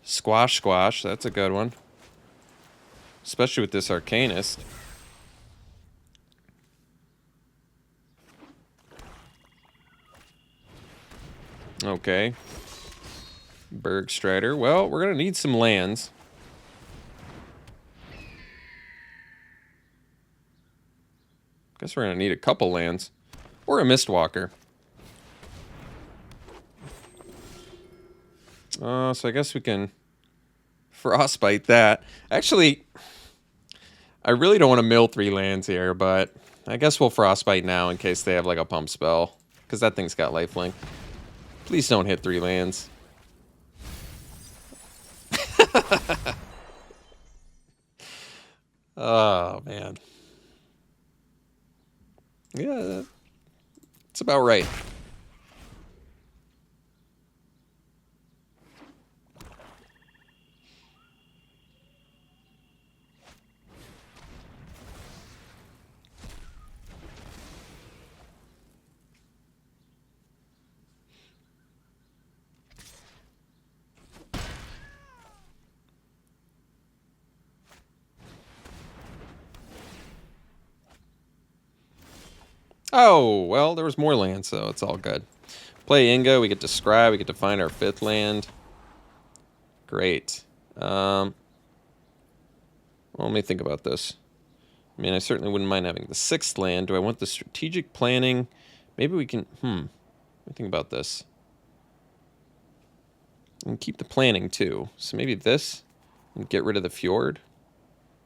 Squash, squash, that's a good one. Especially with this Arcanist. Okay. Bergstrider. Well, we're going to need some lands. Guess we're going to need a couple lands. Or a Mistwalker. So I guess we can Frostbite that. Actually, I really don't want to mill 3 lands here, but I guess we'll Frostbite now in case they have like a pump spell. Because that thing's got lifelink. Please don't hit 3 lands. Oh, man. Yeah, that's about right. Oh, well, there was more land, so it's all good. Play Inga, we get to scry, we get to find our 5th land. Great. Well, let me think about this. I mean, I certainly wouldn't mind having the 6th land. Do I want the strategic planning? Maybe we can... Let me think about this. And keep the planning, too. So maybe this, and get rid of the fjord.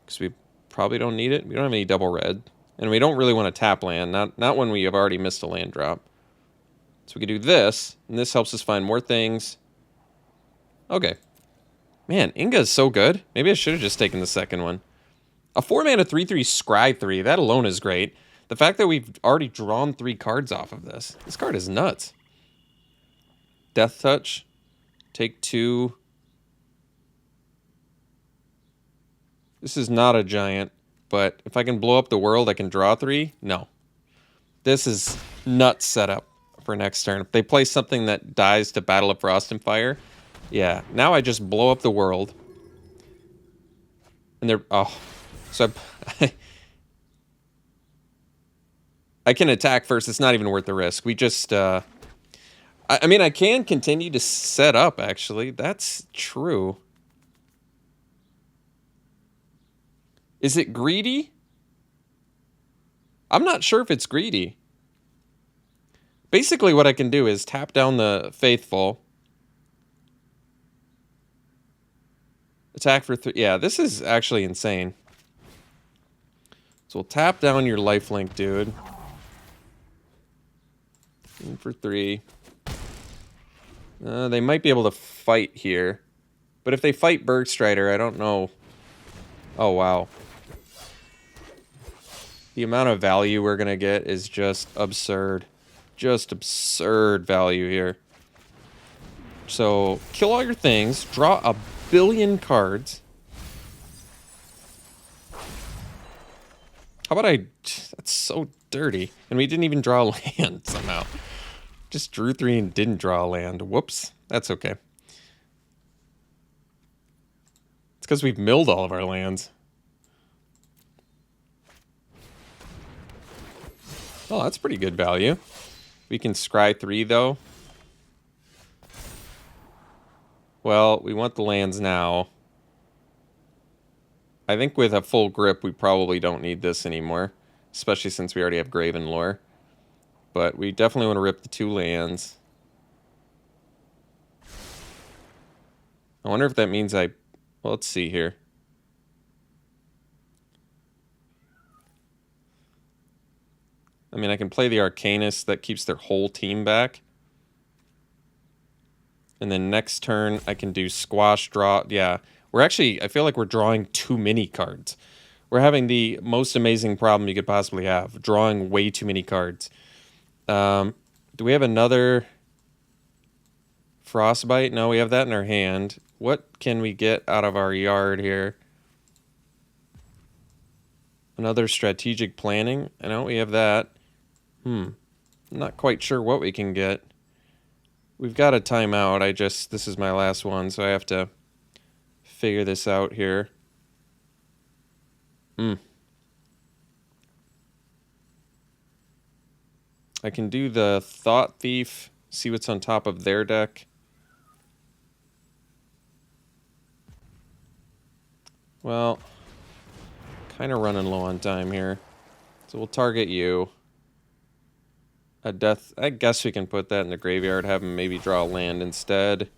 Because we probably don't need it. We don't have any double red. And we don't really want to tap land, not when we have already missed a land drop. So we can do this, and this helps us find more things. Okay. Man, Inga is so good. Maybe I should have just taken the second one. A 4-mana 3/3 Scry 3, that alone is great. The fact that we've already drawn 3 cards off of this. This card is nuts. Death Touch. Take 2. This is not a giant. But if I can blow up the world, I can draw 3? No. This is nuts setup for next turn. If they play something that dies to Battle of Frost and Fire, yeah. Now I just blow up the world. And they're... Oh. So I can attack first. It's not even worth the risk. We just... I mean, I can continue to set up, actually. That's true. Is it greedy? I'm not sure if it's greedy. Basically, what I can do is tap down the Faithful. Attack for 3. Yeah, this is actually insane. So we'll tap down your lifelink, dude. In for 3. They might be able to fight here. But if they fight Bergstrider, I don't know. Oh, wow. The amount of value we're going to get is just absurd. Just absurd value here. So, kill all your things. Draw a billion cards. How about I... That's so dirty. And we didn't even draw a land somehow. Just drew 3 and didn't draw a land. Whoops. That's okay. It's because we've milled all of our lands. Oh, that's pretty good value. We can scry 3, though. Well, we want the lands now. I think with a full grip, we probably don't need this anymore. Especially since we already have Graven Lore. But we definitely want to rip the 2 lands. I wonder if that means I... Well, let's see here. I mean, I can play the Arcanist. That keeps their whole team back. And then next turn, I can do Squash, draw. Yeah, we're actually... I feel like we're drawing too many cards. We're having the most amazing problem you could possibly have. Drawing way too many cards. Do we have another Frostbite? No, we have that in our hand. What can we get out of our yard here? Another strategic planning? I know we have that. I'm not quite sure what we can get. We've got a timeout. This is my last one, so I have to figure this out here. I can do the Thought Thief, see what's on top of their deck. Well, kind of running low on time here. So we'll target you. A death... I guess we can put that in the graveyard, have him maybe draw a land instead.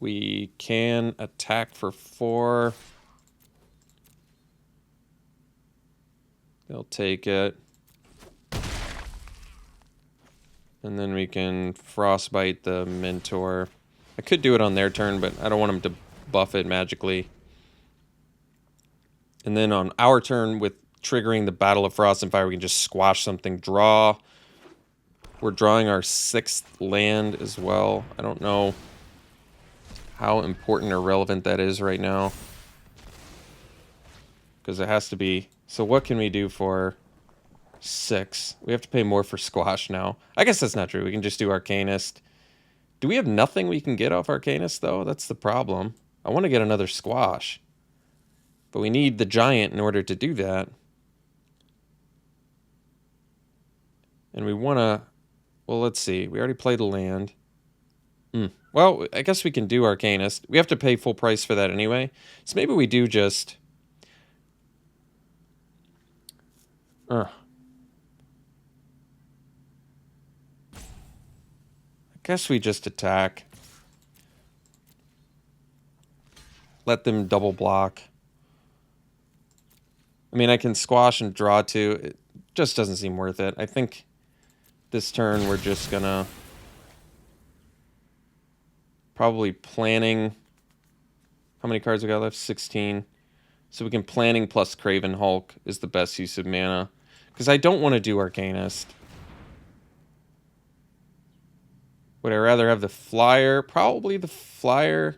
We can attack for 4. They'll take it. And then we can Frostbite the Mentor. I could do it on their turn, but I don't want them to buff it magically. And then on our turn, with triggering the Battle of Frost and Fire, we can just squash something, draw. We're drawing our 6th land as well. I don't know how important or relevant that is right now, because it has to be. So what can we do for 6? We have to pay more for squash now. I guess that's not true. We can just do Arcanist. Do we have nothing we can get off Arcanist, though? That's the problem. I want to get another squash, but we need the giant in order to do that. And we want to... Well, let's see. We already played a land. Well, I guess we can do Arcanist. We have to pay full price for that anyway. So maybe we do just... I guess we just attack. Let them double block. I mean, I can squash and draw 2. It just doesn't seem worth it. I think this turn we're just gonna... Probably planning... How many cards we got left? 16. So we can planning plus Craven Hulk is the best use of mana. Because I don't want to do Arcanist. Would I rather have the flyer? Probably the flyer.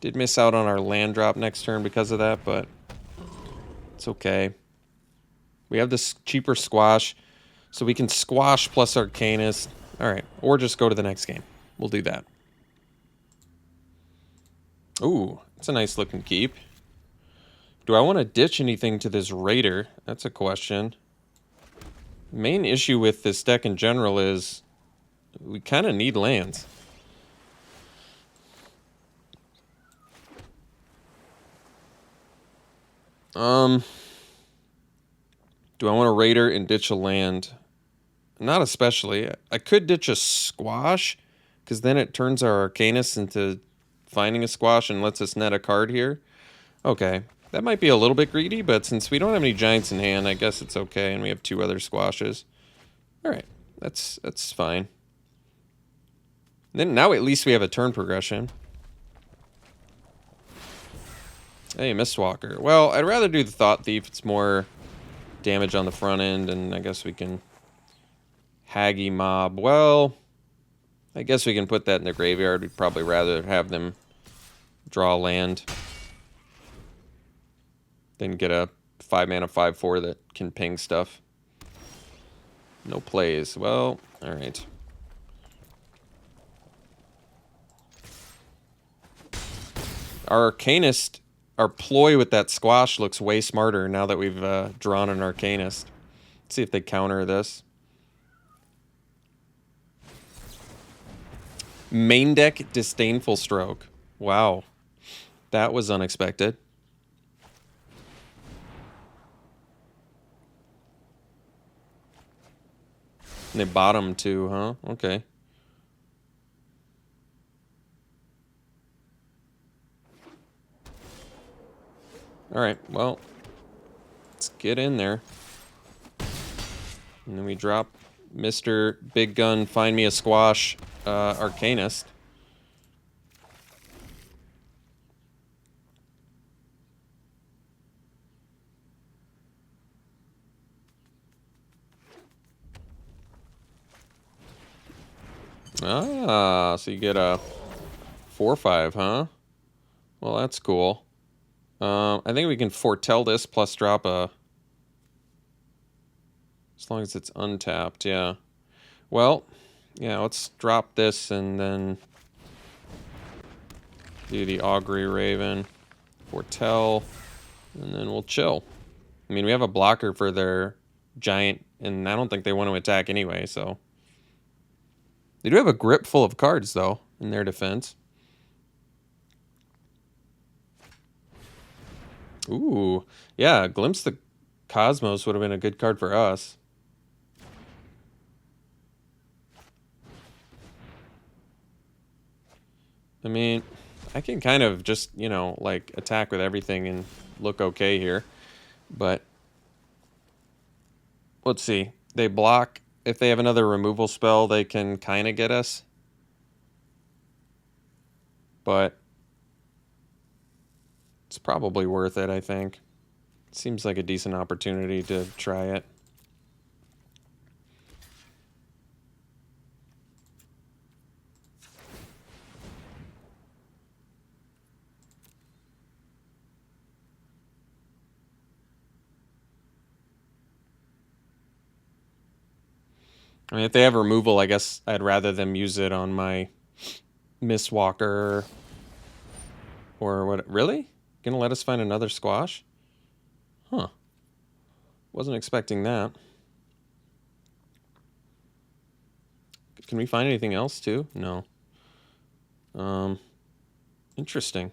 Did miss out on our land drop next turn because of that, but it's okay. We have this cheaper squash, so we can squash plus Arcanist. Alright, or just go to the next game. We'll do that. Ooh, it's a nice looking keep. Do I want to ditch anything to this Raider? That's a question. Main issue with this deck in general is we kind of need lands. Do I want a Raider and ditch a land? Not especially. I could ditch a squash, because then it turns our Arcanist into finding a squash and lets us net a card here. Okay, that might be a little bit greedy, but since we don't have any giants in hand, I guess it's okay, and we have 2 other squashes. Alright, that's fine. Then now at least we have a turn progression. Hey, Mistwalker. Well, I'd rather do the Thought Thief. It's more damage on the front end, and I guess we can Haggy Mob. Well, I guess we can put that in the graveyard. We'd probably rather have them draw land than get a 5-mana 5/4 that can ping stuff. No plays. Well, alright. Our Arcanist, our ploy with that squash looks way smarter now that we've drawn an Arcanist. Let's see if they counter this. Main deck Disdainful Stroke. Wow. That was unexpected. And they bottom too, huh? Okay. Alright, well, let's get in there. And then we drop Mr. Big Gun, find me a squash, Arcanist. Ah, so you get a 4/5, huh? Well, that's cool. I think we can foretell this plus drop a... As long as it's untapped, yeah. Well, yeah, let's drop this and then do the Augury Raven, foretell, and then we'll chill. I mean, we have a blocker for their giant, and I don't think they want to attack anyway, so... They do have a grip full of cards, though, in their defense. Ooh, yeah, Glimpse the Cosmos would have been a good card for us. I mean, I can kind of just, you know, like attack with everything and look okay here. But let's see. They block. If they have another removal spell, they can kind of get us. But it's probably worth it, I think. Seems like a decent opportunity to try it. I mean, if they have removal, I guess I'd rather them use it on my Mistwalker or what. Really? Gonna let us find another squash? Huh. Wasn't expecting that. Can we find anything else too? No. Interesting.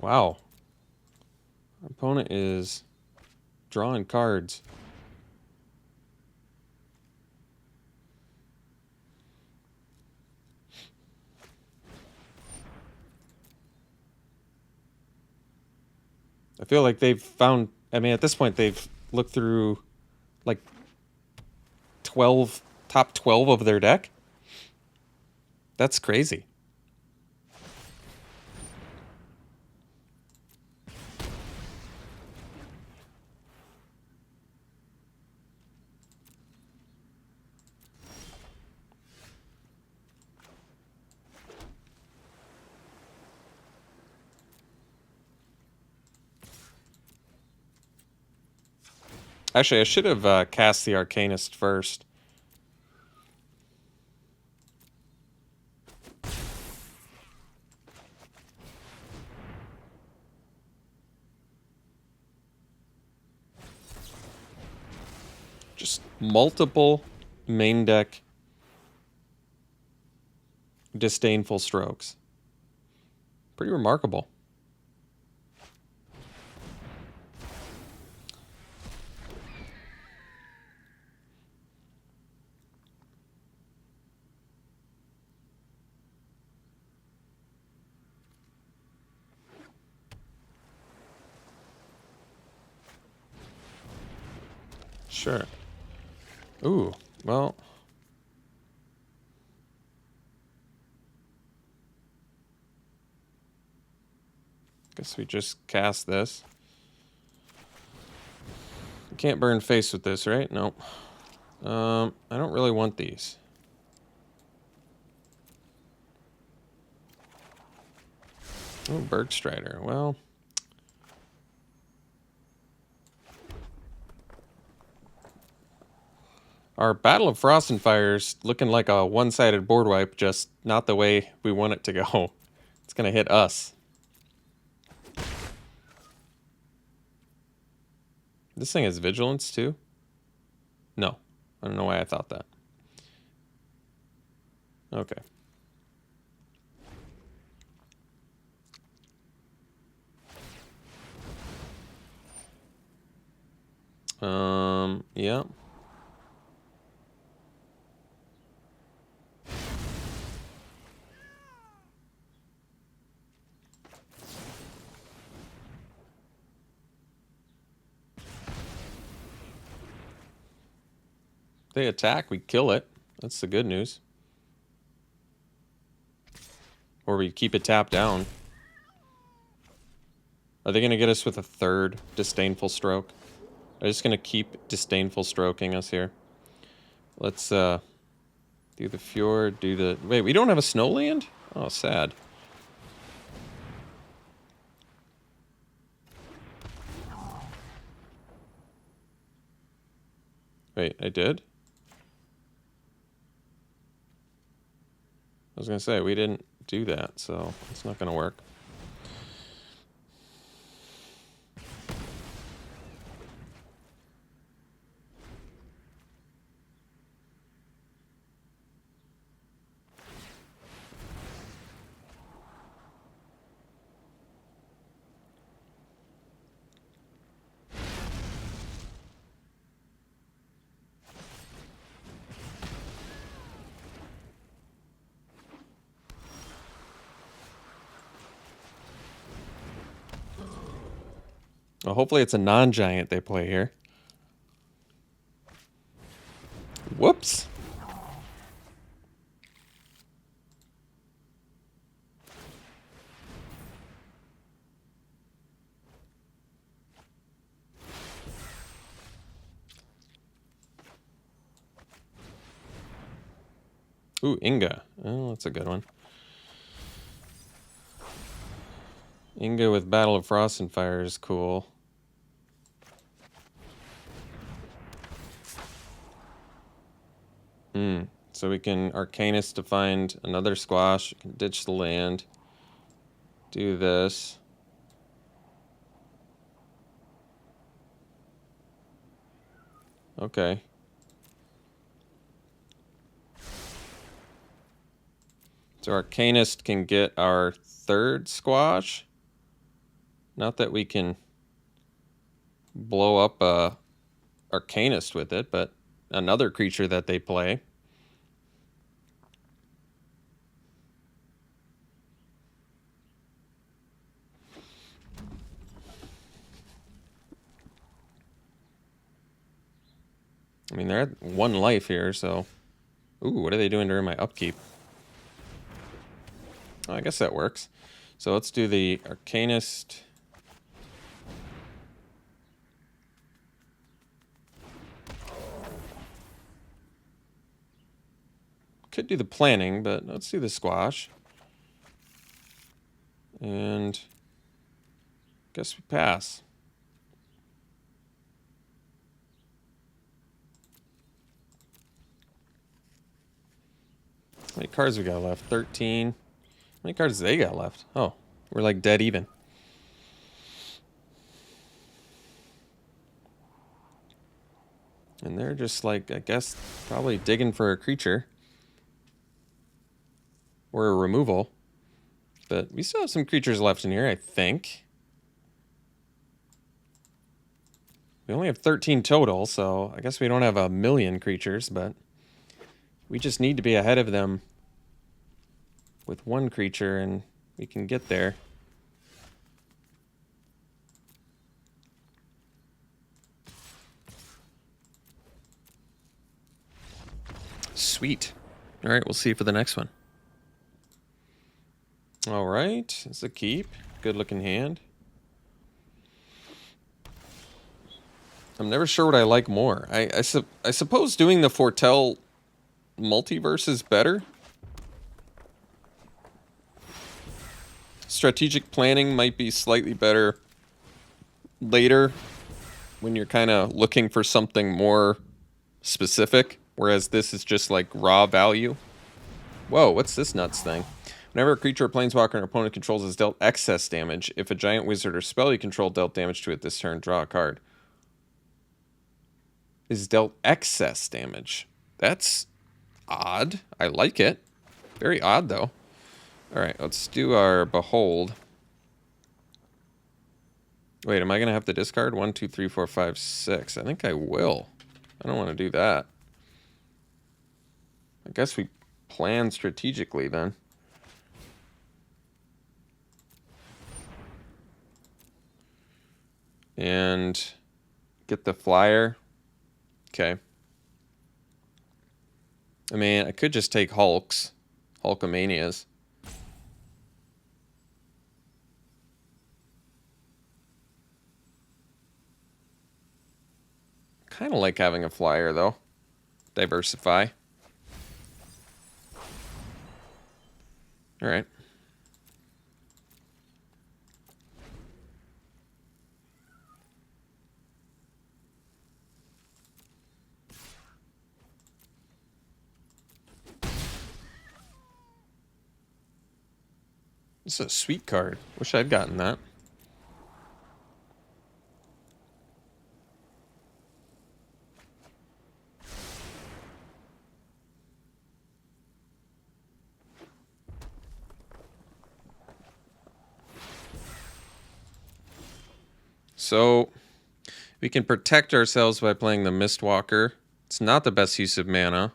Wow. Our opponent is drawing cards. I feel like they've found, I mean, at this point, they've looked through like 12, top 12 of their deck. That's crazy. Actually, I should have cast the Arcanist first. Just multiple main deck disdainful strokes. Pretty remarkable. Sure. Ooh, well. Guess we just cast this. Can't burn face with this, right? Nope. I don't really want these. Oh, Bergstrider. Well. Our Battle of Frost and Fire's looking like a one-sided board wipe, just not the way we want it to go. It's gonna hit us. This thing has Vigilance, too? No. I don't know why I thought that. Okay. Yeah. They attack, we kill it. That's the good news. Or we keep it tapped down. Are they going to get us with a third disdainful stroke? They're just going to keep disdainful stroking us here. Let's do the fjord, do the... Wait, we don't have a snowland? Oh, sad. Wait, I did? I was going to say, we didn't do that, so it's not going to work. Well, hopefully it's a non-giant they play here. Whoops. Ooh, Inga. Oh, that's a good one. Inga with Battle of Frost and Fire is cool. So we can Arcanist to find another squash. We can ditch the land. Do this. Okay. So Arcanist can get our third squash. Not that we can blow up a Arcanist with it, but another creature that they play. I mean, they're at 1 life here, so... Ooh, what are they doing during my upkeep? Oh, I guess that works. So let's do the Arcanist. Could do the planning, but let's do the squash. And... guess we pass. How many cards we got left? 13. How many cards they got left? Oh, we're like dead even. And they're just like, I guess, probably digging for a creature. Or a removal. But we still have some creatures left in here, I think. We only have 13 total, so I guess we don't have a million creatures, but... we just need to be ahead of them with one creature, and we can get there. Sweet. All right, we'll see you for the next one. All right, it's a keep. Good looking hand. I'm never sure what I like more. I suppose doing the Foretell multiverse is better. Strategic planning might be slightly better later when you're kind of looking for something more specific, whereas this is just like raw value. Whoa, what's this nuts thing? Whenever a creature or planeswalker an opponent controls is dealt excess damage, if a giant wizard or spell you control dealt damage to it this turn, draw a card. Is dealt excess damage. That's odd. I like it. Very odd, though. All right, let's do our Behold. Wait, am I going to have to discard? 1, 2, 3, 4, 5, 6. I think I will. I don't want to do that. I guess we plan strategically then. And get the flyer. Okay. I mean, I could just take Hulks. Hulkamanias. Kind of like having a flyer, though. Diversify. All right. This is a sweet card. Wish I'd gotten that. So, we can protect ourselves by playing the Mistwalker. It's not the best use of mana,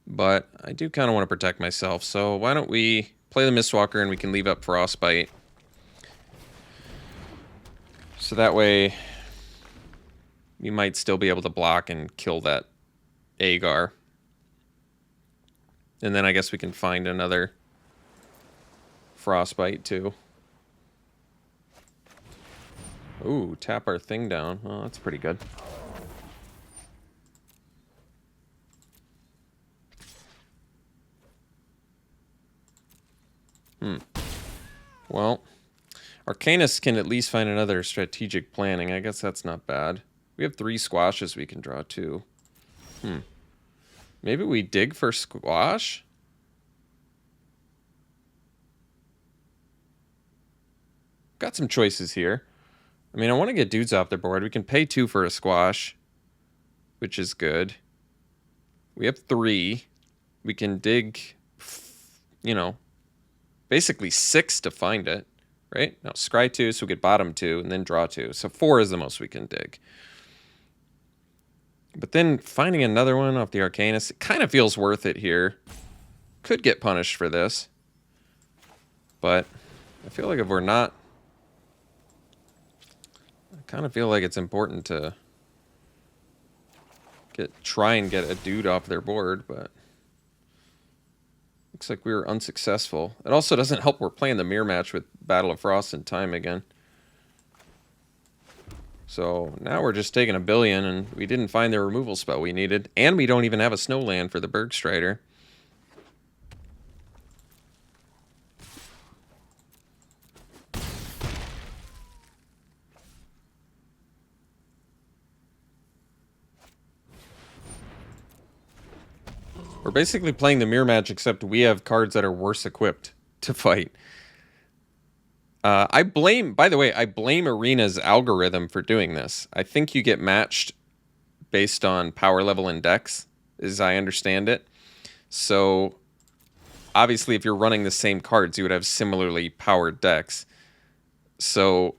but I do kind of want to protect myself. So why don't we play the Mistwalker and we can leave up Frostbite. So that way we might still be able to block and kill that Agar. And then I guess we can find another Frostbite too. Ooh, tap our thing down. Oh, that's pretty good. Well, Arcanist can at least find another strategic planning. I guess that's not bad. We have 3 squashes we can draw too. Maybe we dig for squash? Got some choices here. I mean, I want to get dudes off their board. We can pay 2 for a squash, which is good. We have 3. We can dig, you know, basically 6 to find it, right? No, scry 2, so we get bottom 2, and then draw 2. So 4 is the most we can dig. But then finding another one off the Arcanist, it kind of feels worth it here. Could get punished for this. But I feel like if we're not... I kind of feel like it's important to try and get a dude off their board, but... Looks like we were unsuccessful. It also doesn't help we're playing the mirror match with Battle of Frost and Time again. So now we're just taking 1 billion, and we didn't find the removal spell we needed. And we don't even have a snowland for the Bergstrider. We're basically playing the mirror match, except we have cards that are worse equipped to fight. I blame Arena's algorithm for doing this. I think you get matched based on power level and dex, as I understand it. So, obviously, if you're running the same cards, you would have similarly powered decks. So,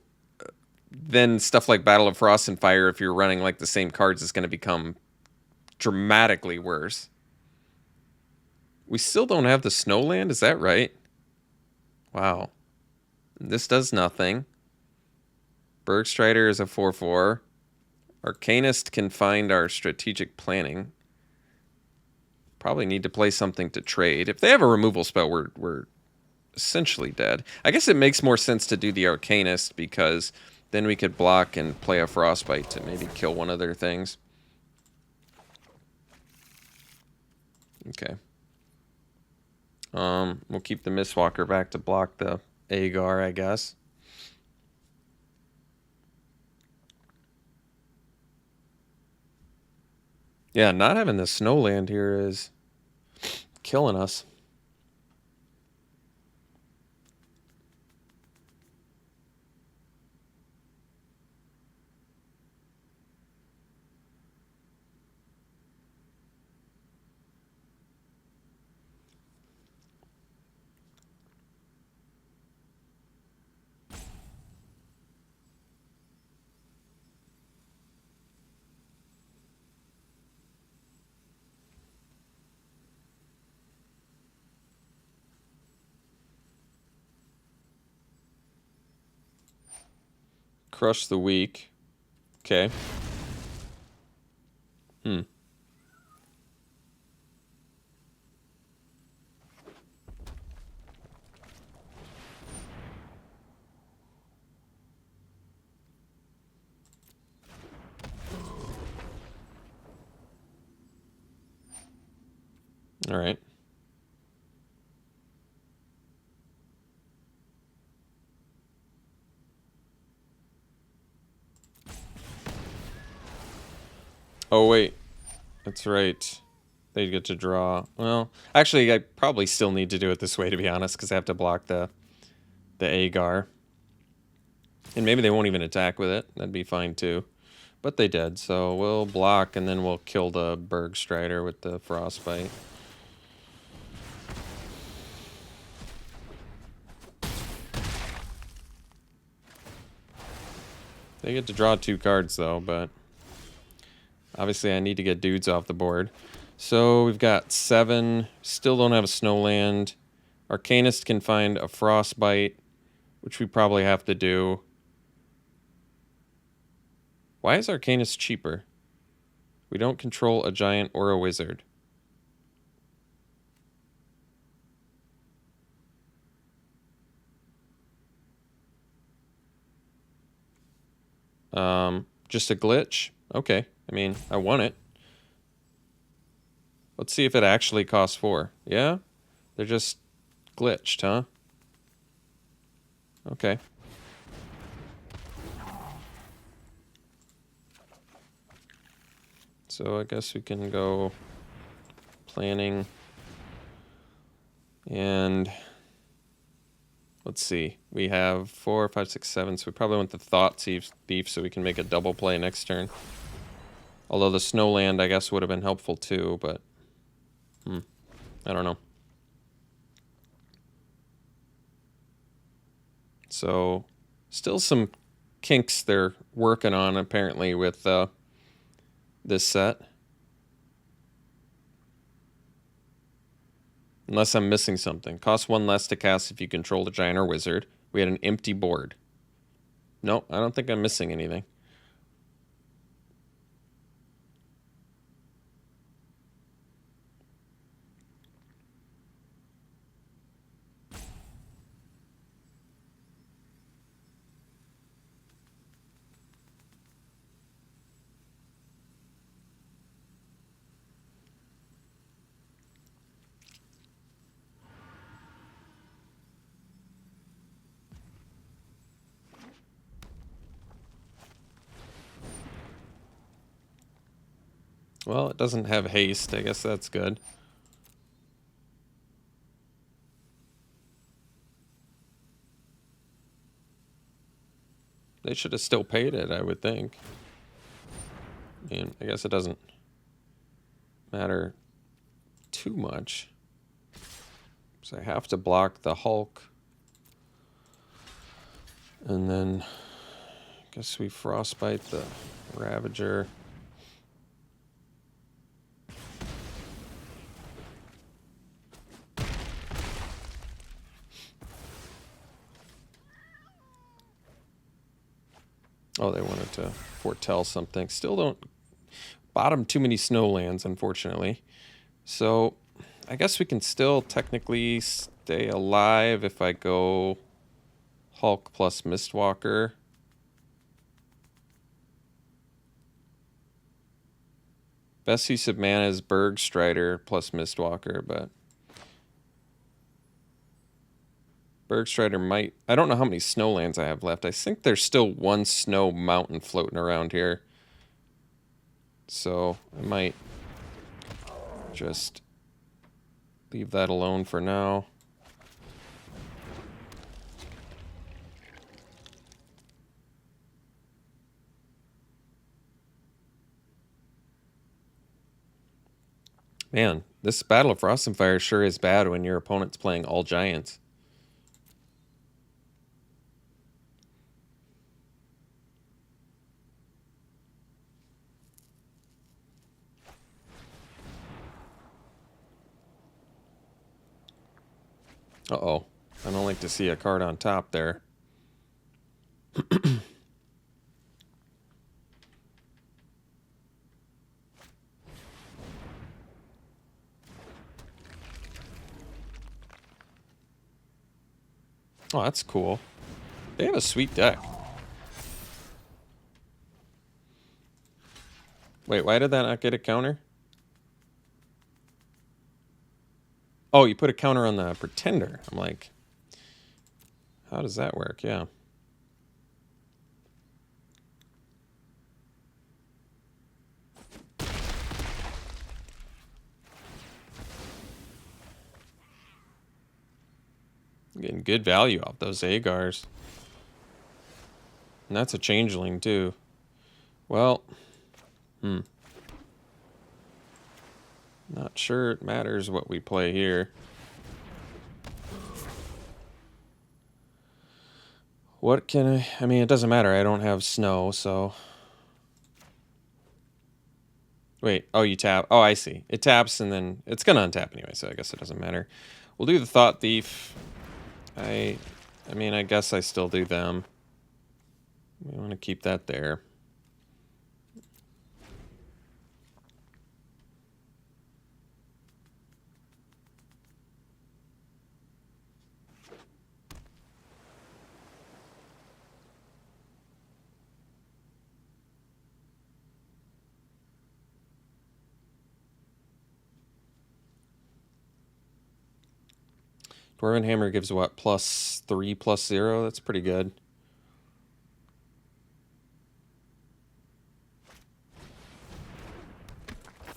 then stuff like Battle of Frost and Fire, if you're running like the same cards, is going to become dramatically worse. We still don't have the Snowland, is that right? Wow. This does nothing. Bergstrider is a 4/4. Arcanist can find our strategic planning. Probably need to play something to trade. If they have a removal spell, we're essentially dead. I guess it makes more sense to do the Arcanist, because then we could block and play a Frostbite to maybe kill one of their things. Okay. We'll keep the Mistwalker back to block the Agar, I guess. Yeah, not having the Snowland here is killing us. Crush the weak. Okay. All right. Oh, wait. That's right. They get to draw. Well, actually, I probably still need to do it this way, to be honest, because I have to block the Agar. And maybe they won't even attack with it. That'd be fine, too. But they did, so we'll block, and then we'll kill the Bergstrider with the Frostbite. They get to draw 2 cards, though, but... Obviously, I need to get dudes off the board. So, we've got 7. Still don't have a Snowland. Arcanist can find a Frostbite, which we probably have to do. Why is Arcanist cheaper? We don't control a giant or a wizard. Just a glitch? Okay. I mean, I want it. Let's see if it actually costs 4. Yeah? They're just glitched, huh? Okay. So I guess we can go planning. And let's see. We have 4, 5, 6, 7. So we probably want the Thought Thief so we can make a double play next turn. Although the Snowland, I guess, would have been helpful too, but I don't know. So still some kinks they're working on, apparently, with this set. Unless I'm missing something. Costs 1 less to cast if you control a giant or wizard. We had an empty board. No, I don't think I'm missing anything. Well, it doesn't have haste. I guess that's good. They should have still paid it, I would think. And I guess it doesn't matter too much. So I have to block the Hulk. And then I guess we Frostbite the Ravager. Oh, they wanted to foretell something. Still don't bottom too many snowlands, unfortunately. So I guess we can still technically stay alive if I go Hulk plus Mistwalker. Best use of mana is Bergstrider plus Mistwalker, but Bergstrider might... I don't know how many snowlands I have left. I think there's still 1 snow mountain floating around here. So I might just leave that alone for now. Man, this Battle of Frost and Fire sure is bad when your opponent's playing all giants. Uh-oh. I don't like to see a card on top there. Oh, that's cool. They have a sweet deck. Wait, why did that not get a counter? Oh, you put a counter on the Pretender. I'm like, how does that work? Yeah. Getting good value off those Agars. And that's a changeling, too. Well, not sure it matters what we play here. What can I mean, it doesn't matter. I don't have snow, so... Wait, oh, you tap. Oh, I see. It taps, and then it's going to untap anyway, so I guess it doesn't matter. We'll do the Thought Thief. I mean, I guess I still do them. We want to keep that there. Dwarven Hammer gives what? +3, +0? That's pretty good.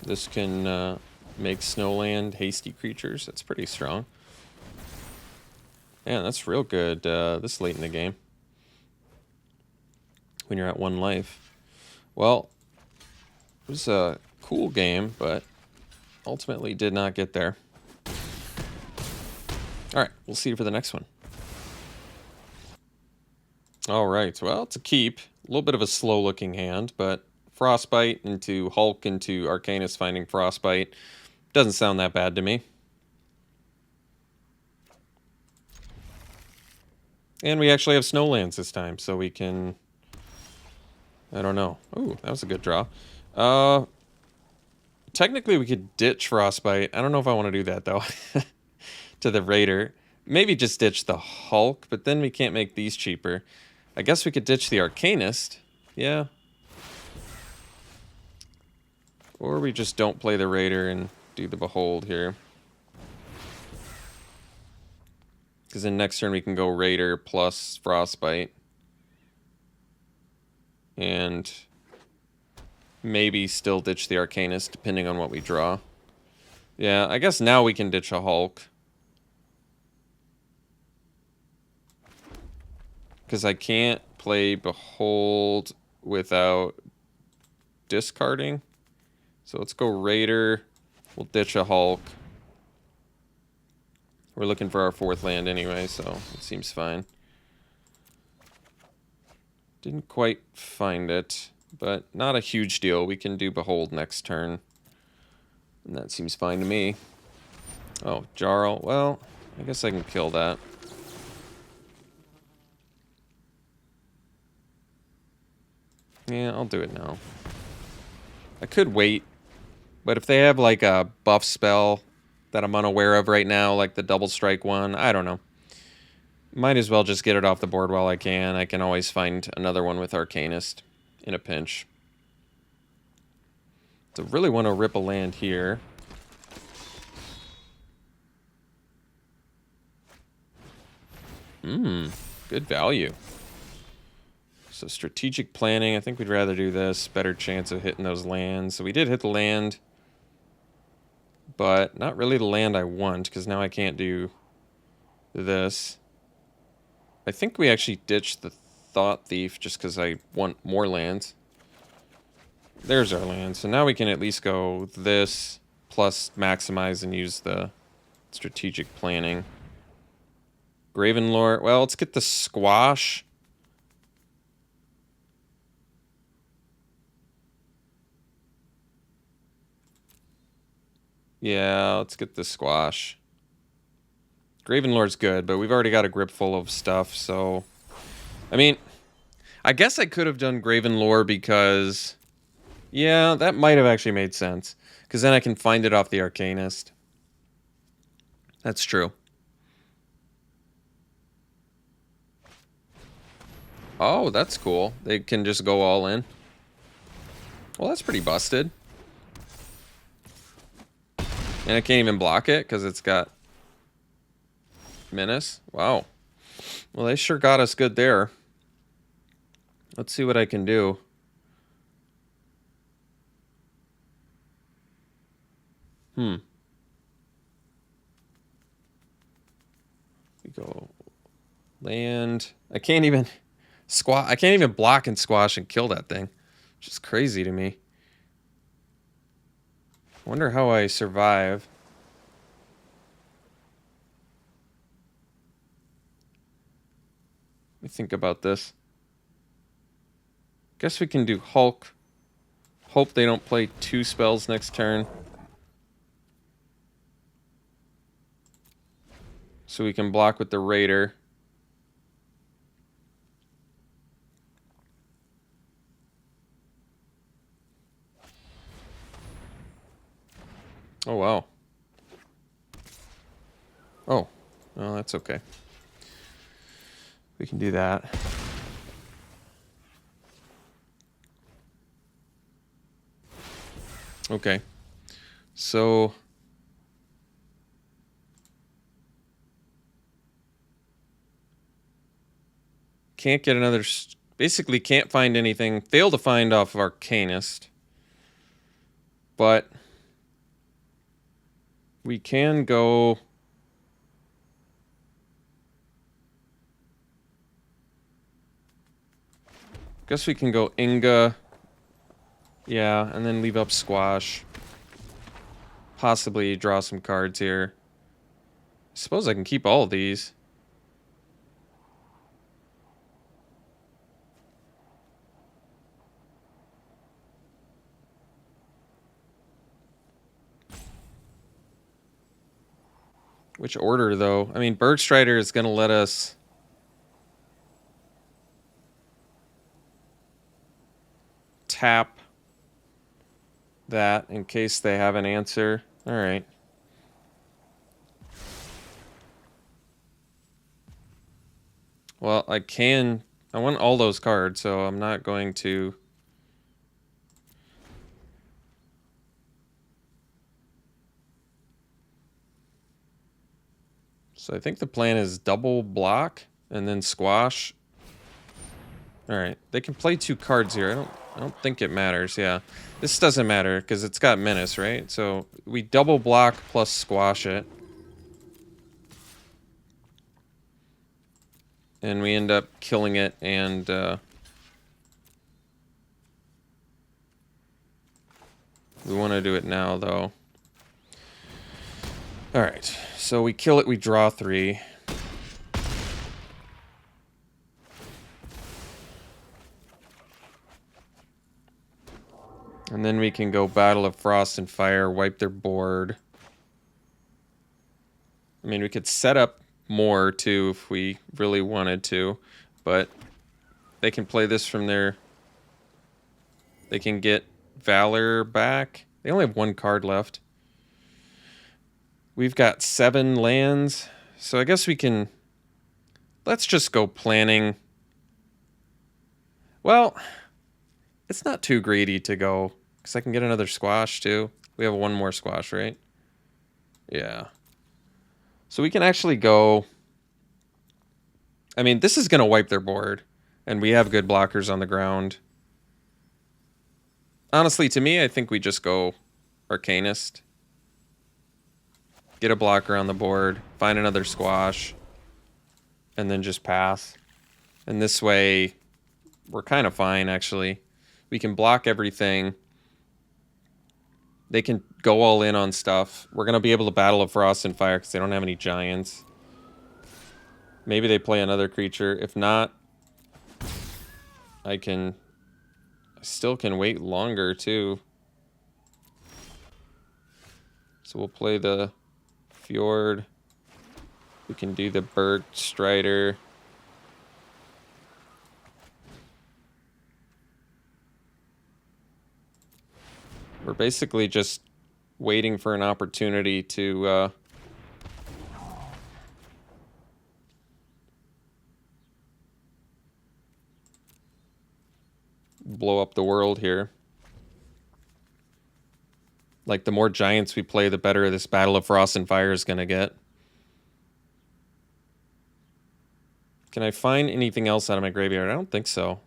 This can make Snowland hasty creatures. That's pretty strong. Man, that's real good this late in the game. When you're at 1 life. Well, it was a cool game, but ultimately did not get there. Alright, we'll see you for the next one. Alright, well, it's a keep. A little bit of a slow-looking hand, but Frostbite into Hulk into Arcanist finding Frostbite doesn't sound that bad to me. And we actually have Snowlands this time, so we can... I don't know. Ooh, that was a good draw. Technically, we could ditch Frostbite. I don't know if I want to do that, though. To the Raider. Maybe just ditch the Hulk, but then we can't make these cheaper. I guess we could ditch the Arcanist. Yeah. Or we just don't play the Raider and do the Behold here. Because then next turn we can go Raider plus Frostbite. And maybe still ditch the Arcanist, depending on what we draw. Yeah, I guess now we can ditch a Hulk. Because I can't play Behold without discarding. So let's go Raider. We'll ditch a Hulk. We're looking for our 4th land anyway, so it seems fine. Didn't quite find it, but not a huge deal. We can do Behold next turn. And that seems fine to me. Oh, Jarl. Well, I guess I can kill that. Yeah, I'll do it now. I could wait, but if they have like a buff spell that I'm unaware of right now, like the double strike one, I don't know. Might as well just get it off the board while I can. I can always find another one with Arcanist in a pinch. So really want to rip a land here. Good value. So strategic planning, I think we'd rather do this. Better chance of hitting those lands. So we did hit the land, but not really the land I want, because now I can't do this. I think we actually ditched the Thought Thief just because I want more lands. There's our land. So now we can at least go this, plus maximize and use the strategic planning. Gravenlore, well, let's get the Squash. Yeah, let's get the Squash. Gravenlore's good, but we've already got a grip full of stuff, so... I mean, I guess I could have done Gravenlore because... Yeah, that might have actually made sense. Because then I can find it off the Arcanist. That's true. Oh, that's cool. They can just go all in. Well, that's pretty busted. And I can't even block it because it's got Menace. Wow. Well, they sure got us good there. Let's see what I can do. We go land. I can't even I can't even block and squash and kill that thing. Which is crazy to me. I wonder how I survive. Let me think about this. Guess we can do Hulk. Hope they don't play 2 spells next turn. So we can block with the Raider. Oh, wow. Oh, well, that's okay. We can do that. Okay. So... Can't get another... Basically can't find anything. Fail to find off of Arcanist. But we can go... Guess we can go Inga. Yeah, and then leave up Squash. Possibly draw some cards here. I suppose I can keep all of these. Which order, though? I mean, Bergstrider is going to let us... tap that in case they have an answer. All right. Well, I want all those cards, so I'm not going to... So I think the plan is double block and then squash. All right, they can play 2 cards here. I don't think it matters. Yeah, this doesn't matter because it's got menace, right? So we double block plus squash it, and we end up killing it. And we want to do it now, though. All right, so we kill it. We draw 3. And then we can go Battle of Frost and Fire, wipe their board. I mean, we could set up more, too, if we really wanted to. But they can play this from their... They can get Valor back. They only have 1 card left. We've got 7 lands. So I guess we can... Let's just go planning. Well, it's not too greedy to go... Because I can get another squash, too. We have 1 more squash, right? Yeah. So we can actually go... I mean, this is going to wipe their board. And we have good blockers on the ground. Honestly, to me, I think we just go Arcanist. Get a blocker on the board. Find another squash. And then just pass. And this way, we're kind of fine, actually. We can block everything. They can go all in on stuff. We're going to be able to Battle of Frost and Fire because they don't have any giants. Maybe they play another creature. If not, I still can wait longer, too. So we'll play the Fjord. We can do the Bergstrider. We're basically just waiting for an opportunity to blow up the world here. Like, the more giants we play, the better this Battle of Frost and Fire is going to get. Can I find anything else out of my graveyard? I don't think so.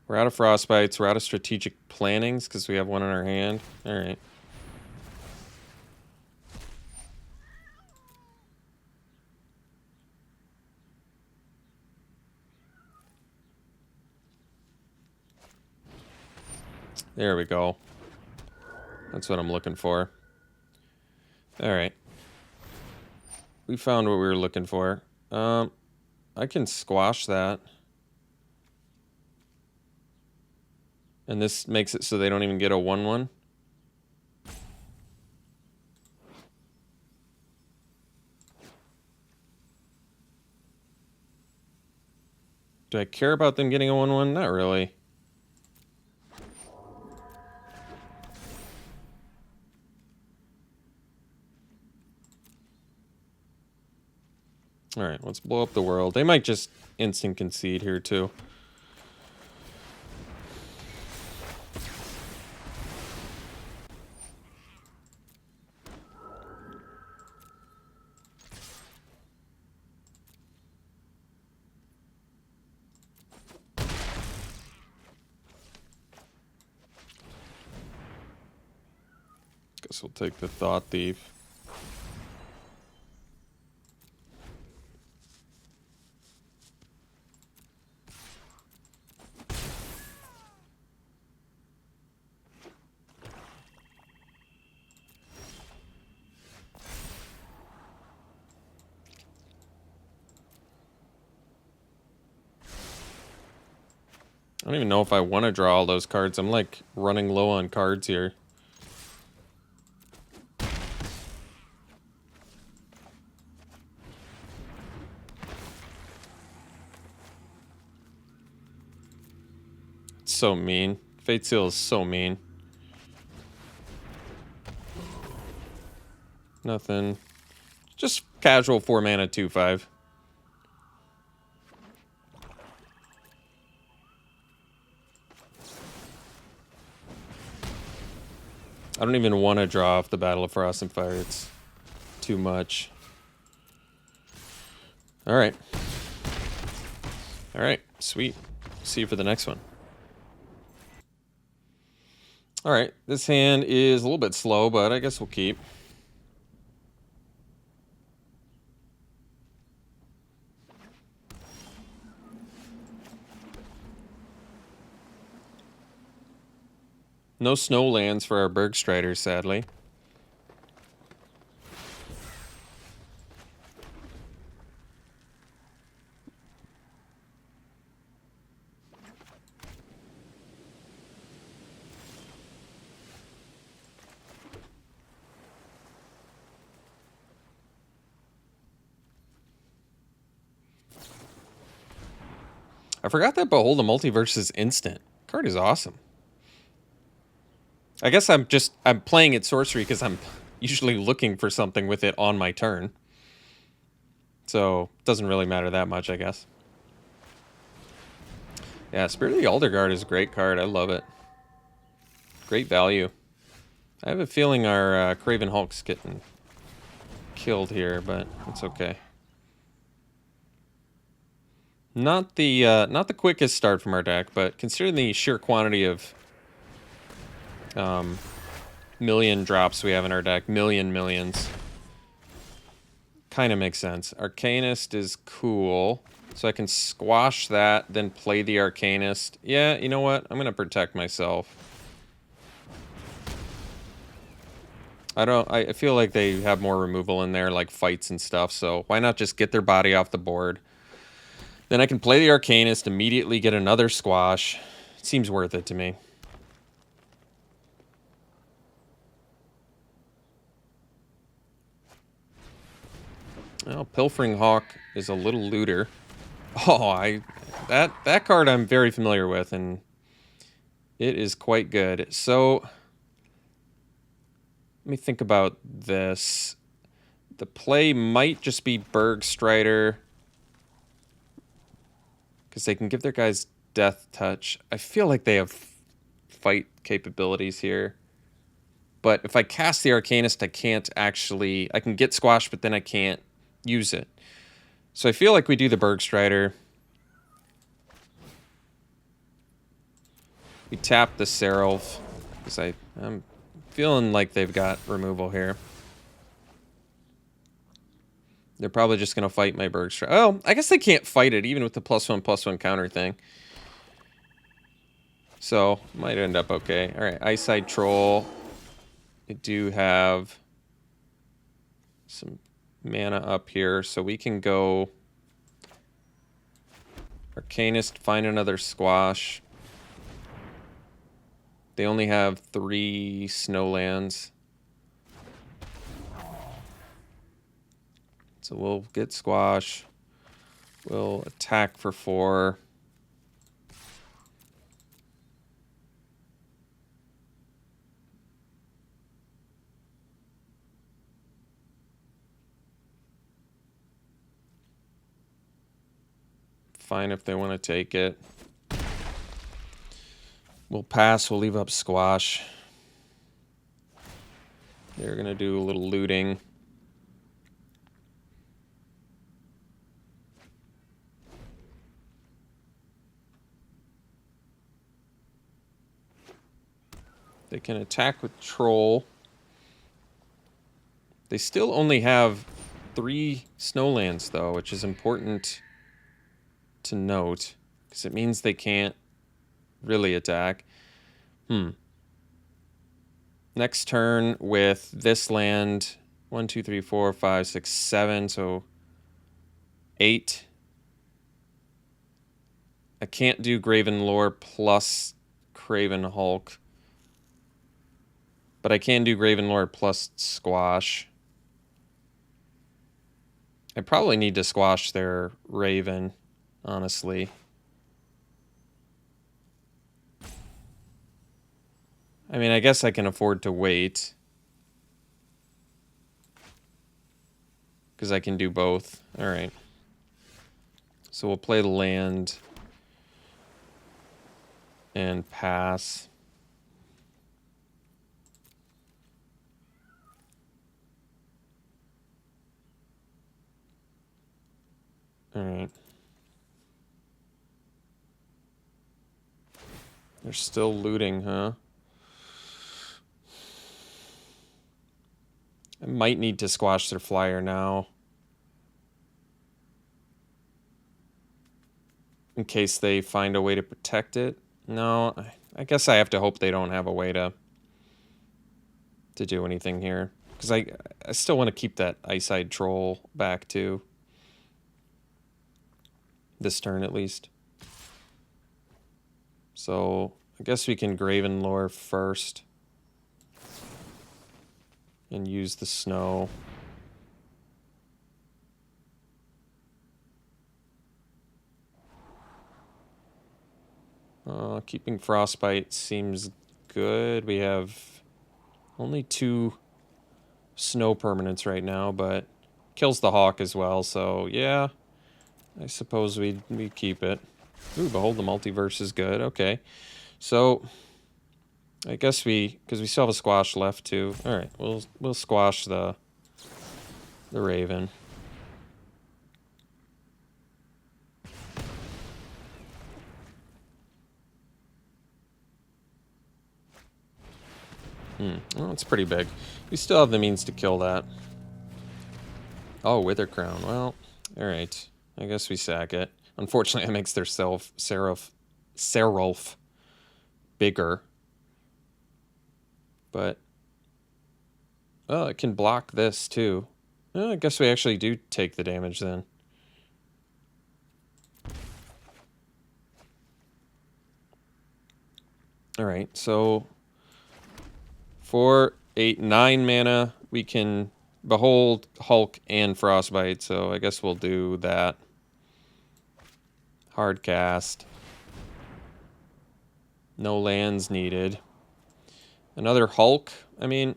We're out of Frostbites. We're out of strategic plannings because we have 1 in our hand. All right. There we go. That's what I'm looking for. All right. We found what we were looking for. I can squash that. And this makes it so they don't even get a 1/1. Do I care about them getting a 1/1? Not really. All right, let's blow up the world. They might just instant concede here, too. Guess we'll take the Thought Thief. I don't even know if I want to draw all those cards. I'm like running low on cards here. It's so mean. Fate Seal is so mean. Nothing. Just casual 4 mana 2/5. I don't even want to draw off the Battle of Frost and Fire. It's too much. Alright. Alright, sweet. See you for the next one. Alright, this hand is a little bit slow, but I guess we'll keep. No snow lands for our Bergstrider, sadly. I forgot that Behold the Multiverse is instant. Card is awesome. I guess I'm playing it sorcery because I'm usually looking for something with it on my turn. So, it doesn't really matter that much, I guess. Yeah, Spirit of the Alderguard is a great card. I love it. Great value. I have a feeling our Craven Hulk's getting killed here, but it's okay. Not the quickest start from our deck, but considering the sheer quantity of million drops we have in our deck, millions, kind of makes sense. Arcanist is cool, so I can squash that, then play the Arcanist. Yeah, you know what? I'm gonna protect myself. I feel like they have more removal in there, like fights and stuff, so why not just get their body off the board? Then I can play the Arcanist, immediately get another squash. It seems worth it to me. Well, Pilfering Hawk is a little looter. Oh, that card I'm very familiar with, and it is quite good. So, let me think about this. The play might just be Bergstrider, because they can give their guys Death Touch. I feel like they have fight capabilities here. But if I cast the Arcanist, I can't actually... I can get squashed, but then I can't use it. So I feel like we do the Bergstrider. We tap the Seraph, because I'm feeling like they've got removal here. They're probably just going to fight my Bergstrider. Oh, I guess they can't fight it, even with the +1/+1 counter thing. So, might end up okay. Alright, Eyesight Troll. I do have some mana up here, so we can go Arcanist, find another squash. They only have 3 snowlands. So we'll get squash. We'll attack for 4. Fine if they want to take it. We'll pass. We'll leave up squash. They're going to do a little looting. They can attack with Troll. They still only have 3 snowlands, though, which is important to note, because it means they can't really attack. Next turn with this land, 1, 2, 3, 4, 5, 6, 7, so 8. I can't do Graven Lore plus Craven Hulk, but I can do Graven Lore plus Squash. I probably need to squash their Raven, honestly. I mean, I guess I can afford to wait, because I can do both. All right. So we'll play the land and pass. All right. They're still looting, huh? I might need to squash their flyer now, in case they find a way to protect it. No, I guess I have to hope they don't have a way to do anything here, because I still want to keep that Ice-Eyed Troll back too. This turn at least. So I guess we can Graven Lore first and use the snow. Keeping Frostbite seems good. We have only 2 snow permanents right now, but kills the Hawk as well, so yeah, I suppose we keep it. Ooh, Behold the Multiverse is good. Okay, so I guess because we still have a squash left too. All right, we'll squash the Raven. Well, it's pretty big. We still have the means to kill that. Oh, Wither Crown. Well, all right. I guess we sack it. Unfortunately, it makes their Seraph bigger. But, well, it can block this too. Well, I guess we actually do take the damage then. All right, so for 8, 9 mana, we can Behold, Hulk, and Frostbite, so I guess we'll do that. Hard cast. No lands needed. Another Hulk. I mean,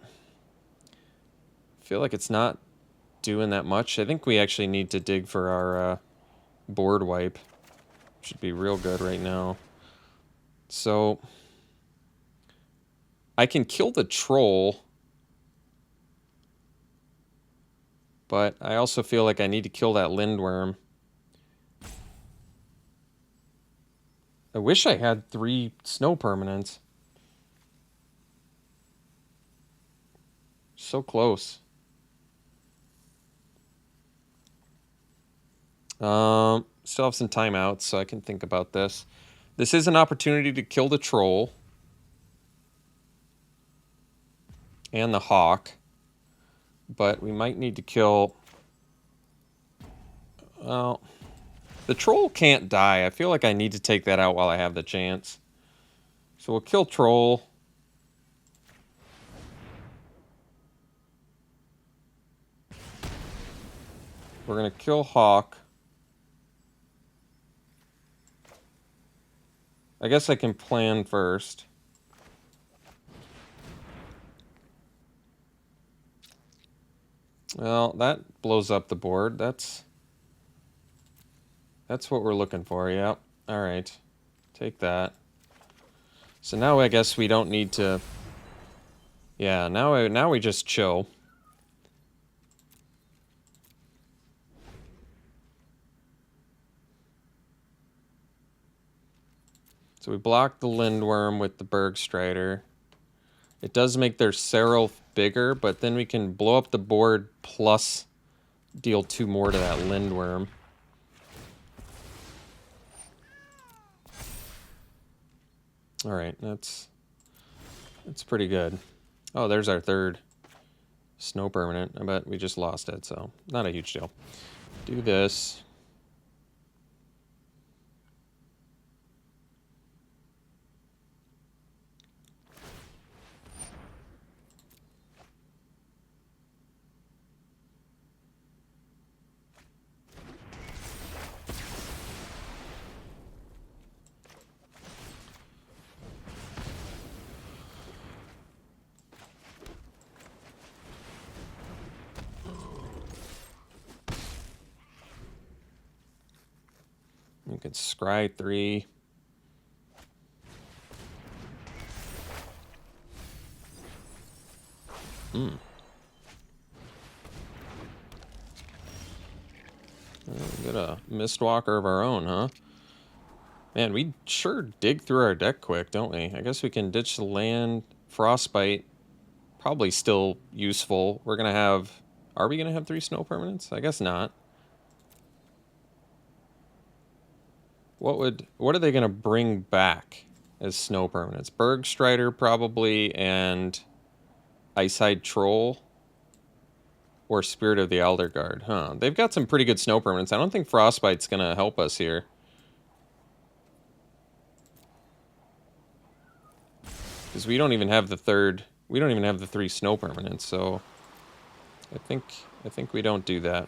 I feel like it's not doing that much. I think we actually need to dig for our board wipe. Should be real good right now. So I can kill the troll, but I also feel like I need to kill that Lindworm. I wish I had 3 snow permanents. So close. Still have some timeouts, so I can think about this. This is an opportunity to kill the troll and the hawk, but we might need to kill... Well, the troll can't die. I feel like I need to take that out while I have the chance. So we'll kill troll. We're going to kill hawk. I guess I can plan first. Well, that blows up the board. That's what we're looking for. Yep. All right. Take that. So now I guess we don't need to... Yeah, now we just chill. So we block the Lindworm with the Bergstrider. It does make their Seraph bigger, but then we can blow up the board plus deal 2 more to that Lindworm. Alright, that's pretty good. Oh, there's our third snow permanent. I bet we just lost it, so not a huge deal. Do this. We could scry 3. Get a Mistwalker of our own, huh? Man, we sure dig through our deck quick, don't we? I guess we can ditch the land. Frostbite, probably still useful. We're going to have... Are we going to have 3 snow permanents? I guess not. What are they going to bring back as snow permanents? Bergstrider, probably, and Icehide Troll. Or Spirit of the Elder Guard, huh? They've got some pretty good snow permanents. I don't think Frostbite's going to help us here. Because we don't even have the third... We don't even have the 3 snow permanents, so... I think we don't do that.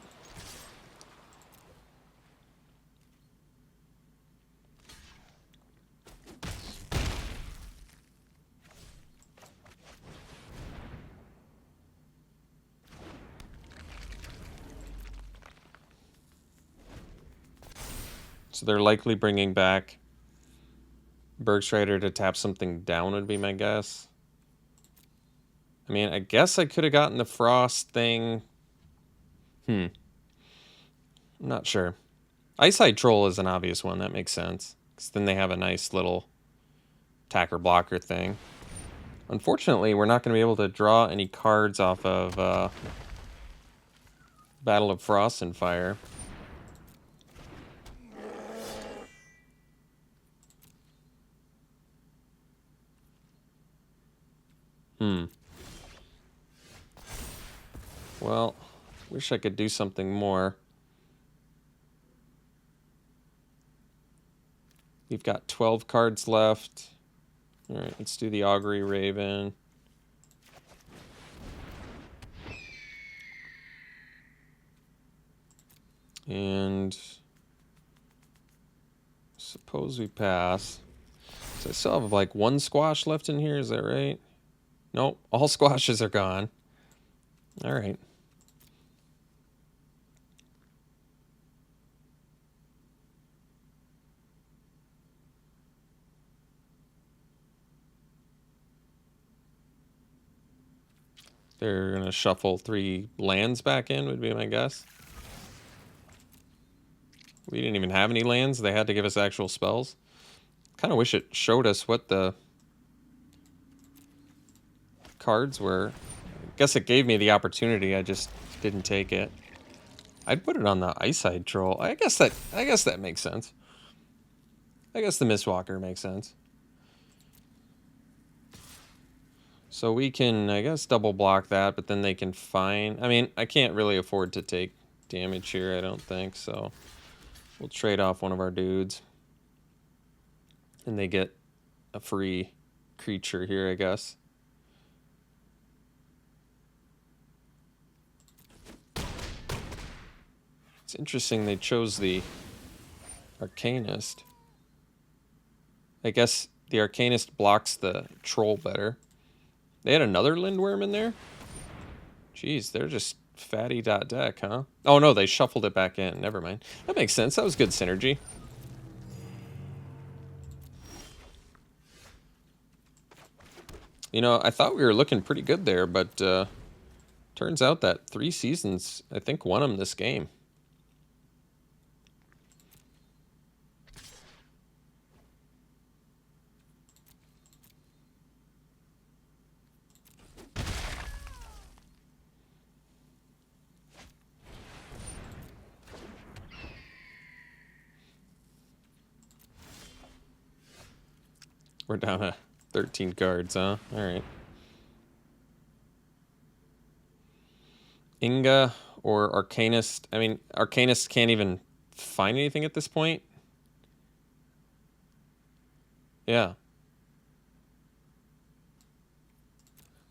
So they're likely bringing back Bergstrider to tap something down would be my guess. I mean, I guess I could have gotten the Frost thing. I'm not sure. Icehide Troll is an obvious one. That makes sense. Because then they have a nice little attacker blocker thing. Unfortunately, we're not going to be able to draw any cards off of Battle of Frost and Fire. Well, wish I could do something more. We've got 12 cards left. Alright, let's do the Augury Raven. And suppose we pass. So I still have like 1 squash left in here, is that right? Nope, all squashes are gone. Alright. They're going to shuffle 3 lands back in, would be my guess. We didn't even have any lands. They had to give us actual spells. Kind of wish it showed us what the cards were. I guess it gave me the opportunity. I just didn't take it. I'd put it on the Icehide Troll. I guess that makes sense. I guess the Mistwalker makes sense. So we can, I guess, double block that, but then they can find... I mean, I can't really afford to take damage here, I don't think, so... We'll trade off one of our dudes. And they get a free creature here, I guess. It's interesting they chose the Arcanist. I guess the Arcanist blocks the Troll better. They had another Lindworm in there? Jeez, they're just fatty.deck, huh? Oh no, they shuffled it back in. Never mind. That makes sense. That was good synergy. You know, I thought we were looking pretty good there, but turns out that 3 Seasons, I think, won them this game. We're down to 13 cards, huh? All right. Inga or Arcanist. I mean, Arcanist can't even find anything at this point. Yeah.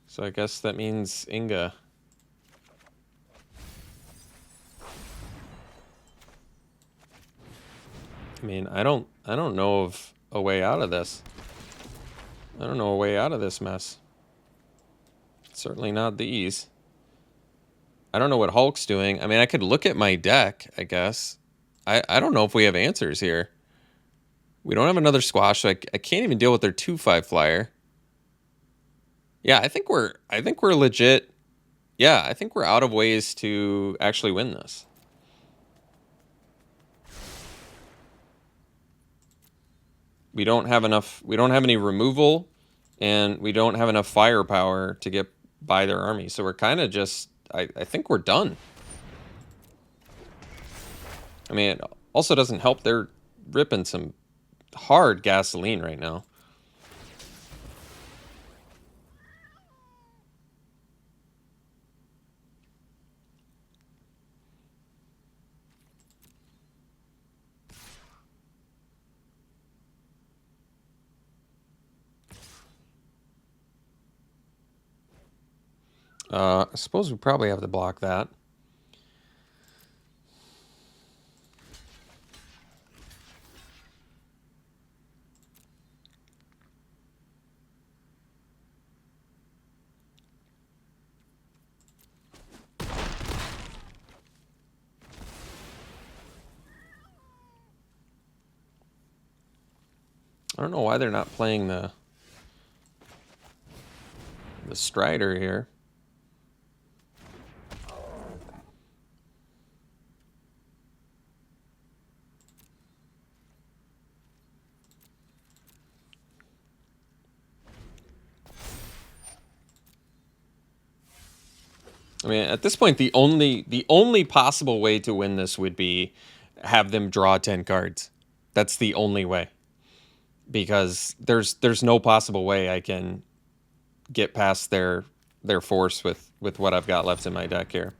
So I guess that means Inga. I mean, I don't know of a way out of this. I don't know a way out of this mess. Certainly not these. I don't know what Hulk's doing. I mean, I could look at my deck, I guess. I don't know if we have answers here. We don't have another squash, so I can't even deal with their 2/5 flyer. Yeah, I think we're legit. Yeah, I think we're out of ways to actually win this. We don't have enough. We don't have any removal, and we don't have enough firepower to get by their army. So we're kind of just. I think we're done. I mean, it also doesn't help. They're ripping some hard gasoline right now. I suppose we probably have to block that. I don't know why they're not playing the Strider here. I mean, at this point, the only possible way to win this would be have them draw 10 cards. That's the only way. Because there's no possible way I can get past their force with what I've got left in my deck here.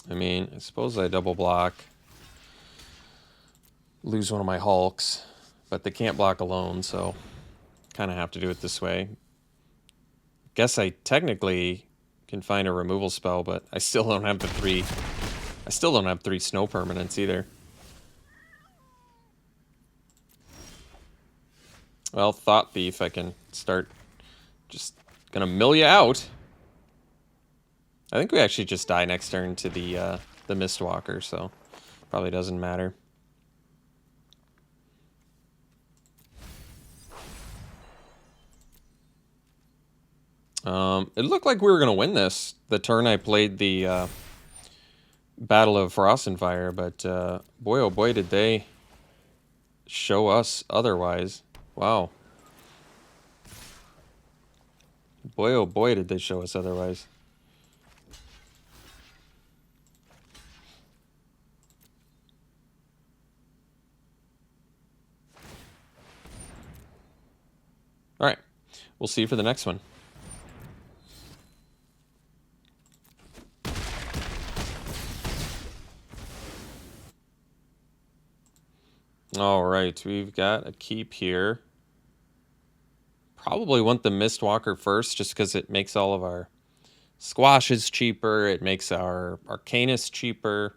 I mean, I suppose I double block, lose one of my Hulks, but they can't block alone, so kind of have to do it this way. Guess I technically can find a removal spell, but I still don't have the 3. I still don't have 3 snow permanents either. Well, Thought Thief, I can start just gonna mill you out. I think we actually just die next turn to the Mistwalker, so probably doesn't matter. It looked like we were gonna win this the turn I played the Battle of Frost and Fire, but boy oh boy did they show us otherwise. Wow. Boy oh boy did they show us otherwise. All right, we'll see you for the next one. All right, we've got a keep here. Probably want the Mistwalker first just because it makes all of our squashes cheaper. It makes our Arcanist cheaper.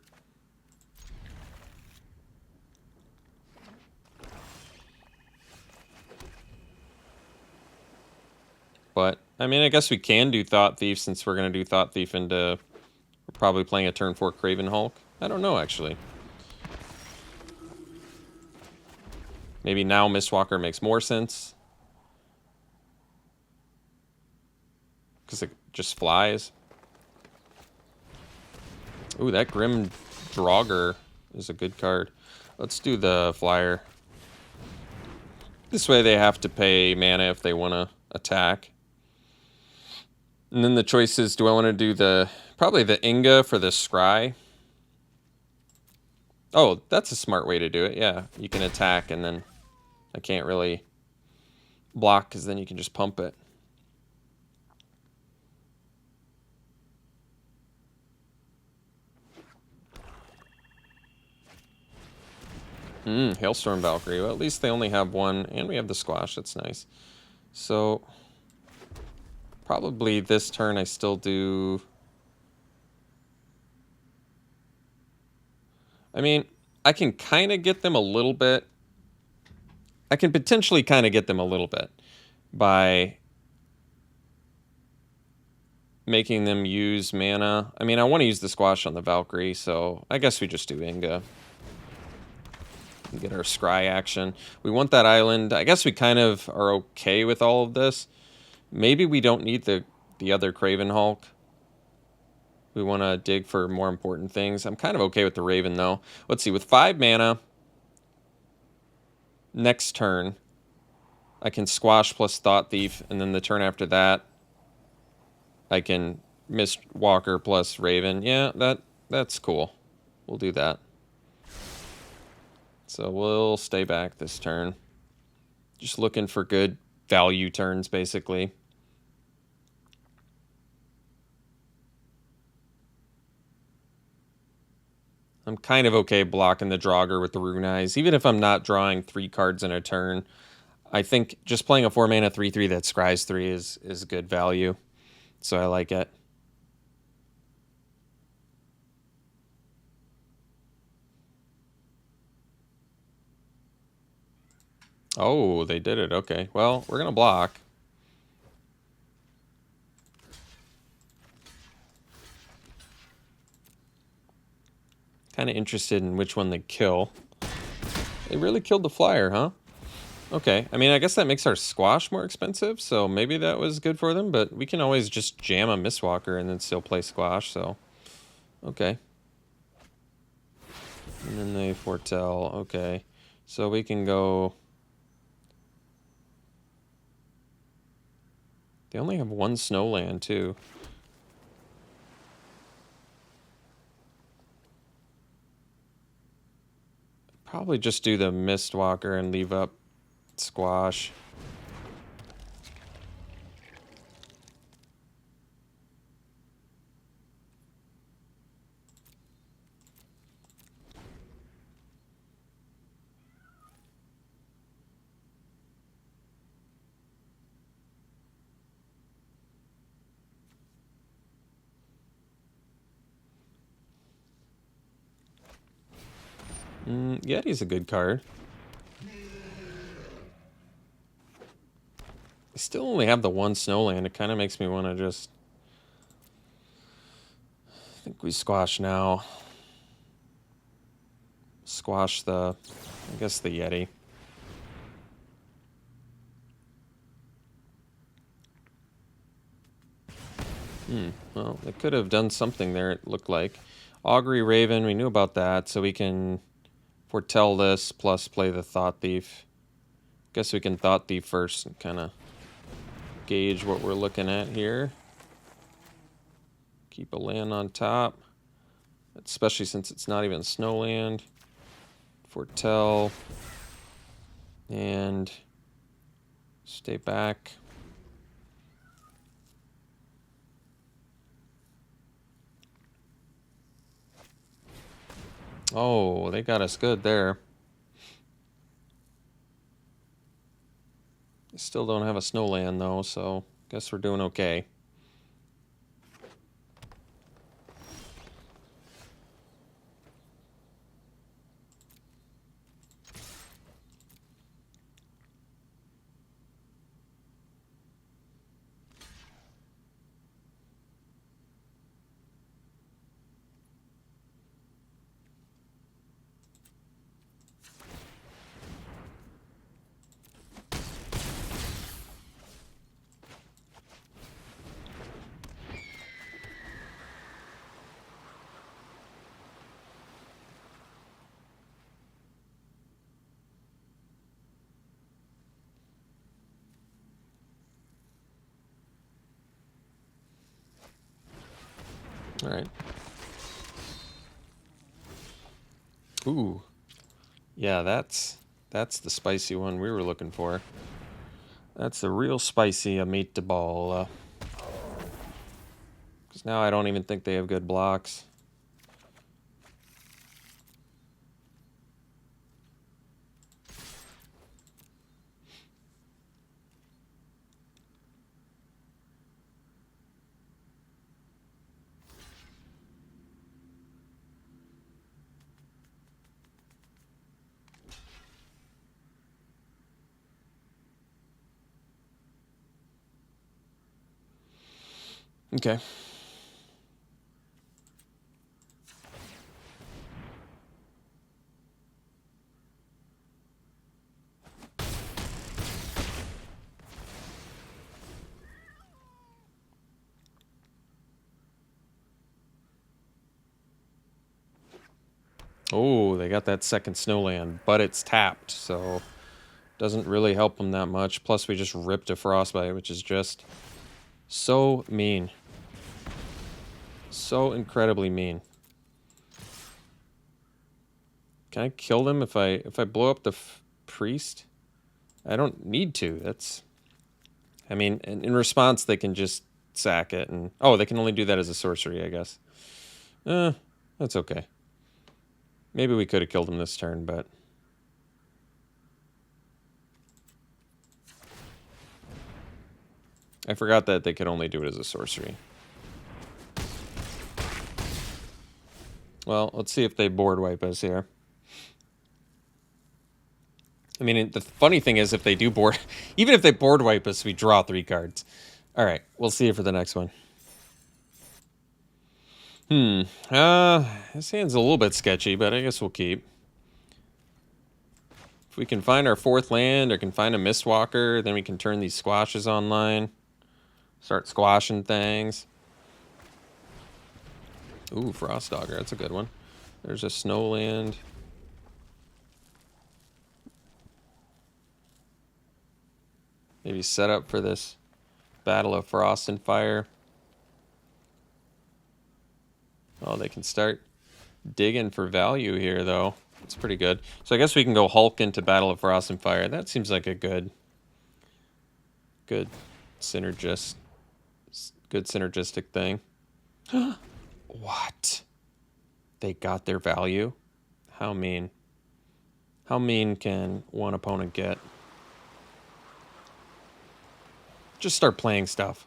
But, I mean, I guess we can do Thought Thief since we're going to do Thought Thief into... We're probably playing a turn 4 Craven Hulk. I don't know, actually. Maybe now Mistwalker makes more sense. Because it just flies. Ooh, that Grim Draugr is a good card. Let's do the flyer. This way they have to pay mana if they want to attack. And then the choice is, do I want to do probably the Inga for the Scry? Oh, that's a smart way to do it. Yeah, you can attack and then I can't really block because then you can just pump it. Hailstorm Valkyrie. Well, at least they only have one, and we have the squash. That's nice. So, probably this turn I still do... I mean, I can kind of get them a little bit. I can potentially kind of get them a little bit by making them use mana. I mean, I want to use the squash on the Valkyrie, so I guess we just do Inga. Get our scry action. We want that island. I guess we kind of are okay with all of this. Maybe we don't need the other Craven Hulk. We want to dig for more important things. I'm kind of okay with the Raven, though. Let's see. With 5 mana, next turn, I can squash plus Thought Thief, and then the turn after that, I can Mistwalker plus Raven. Yeah, that's cool. We'll do that. So we'll stay back this turn. Just looking for good value turns, basically. I'm kind of okay blocking the Draugr with the Rune Eyes. Even if I'm not drawing 3 cards in a turn, I think just playing a 4-mana 3/3 that scries 3 is good value. So I like it. Oh, they did it. Okay. Well, we're going to block. Kind of interested in which one they kill. They really killed the flyer, huh? Okay. I mean, I guess that makes our squash more expensive, so maybe that was good for them, but we can always just jam a Mistwalker and then still play squash, so... Okay. And then they foretell. Okay. So we can go... They only have 1 snowland, too. Probably just do the Mistwalker and leave up squash. Yeti's a good card. I still only have the 1 snowland. It kind of makes me want to just... I think we squash now. Squash the... I guess the Yeti. Well, they could have done something there, it looked like. Augury Raven, we knew about that, so we can foretell this, plus play the Thought Thief. Guess we can Thought Thief first and kind of gauge what we're looking at here. Keep a land on top, especially since it's not even snowland. Foretell. And stay back. Oh, they got us good there. Still don't have a snowland though, so guess we're doing okay. All right. Ooh. Yeah, that's the spicy one we were looking for. That's a real spicy meatball. Because now I don't even think they have good blocks. Okay. Oh, they got that second snowland, but it's tapped, so doesn't really help them that much. Plus, we just ripped a frostbite, which is just so mean. So incredibly mean. Can I kill them if I blow up the priest? I don't need to. That's... I mean, in response, they can just sack it. And oh, they can only do that as a sorcery, I guess. That's okay. Maybe we could have killed him this turn, but... I forgot that they could only do it as a sorcery. Well, let's see if they board wipe us here. I mean, the funny thing is, if they do board... even if they board wipe us, we draw 3 cards. All right, we'll see you for the next one. This hand's a little bit sketchy, but I guess we'll keep. If we can find our 4th land or can find a Mistwalker, then we can turn these squashes online. Start squashing things. Ooh, Frost Dogger, that's a good one. There's a Snowland. Maybe set up for this Battle of Frost and Fire. Oh, they can start digging for value here, though. It's pretty good. So I guess we can go Hulk into Battle of Frost and Fire. That seems like a good synergistic thing. What? They got their value? How mean? How mean can one opponent get? Just start playing stuff.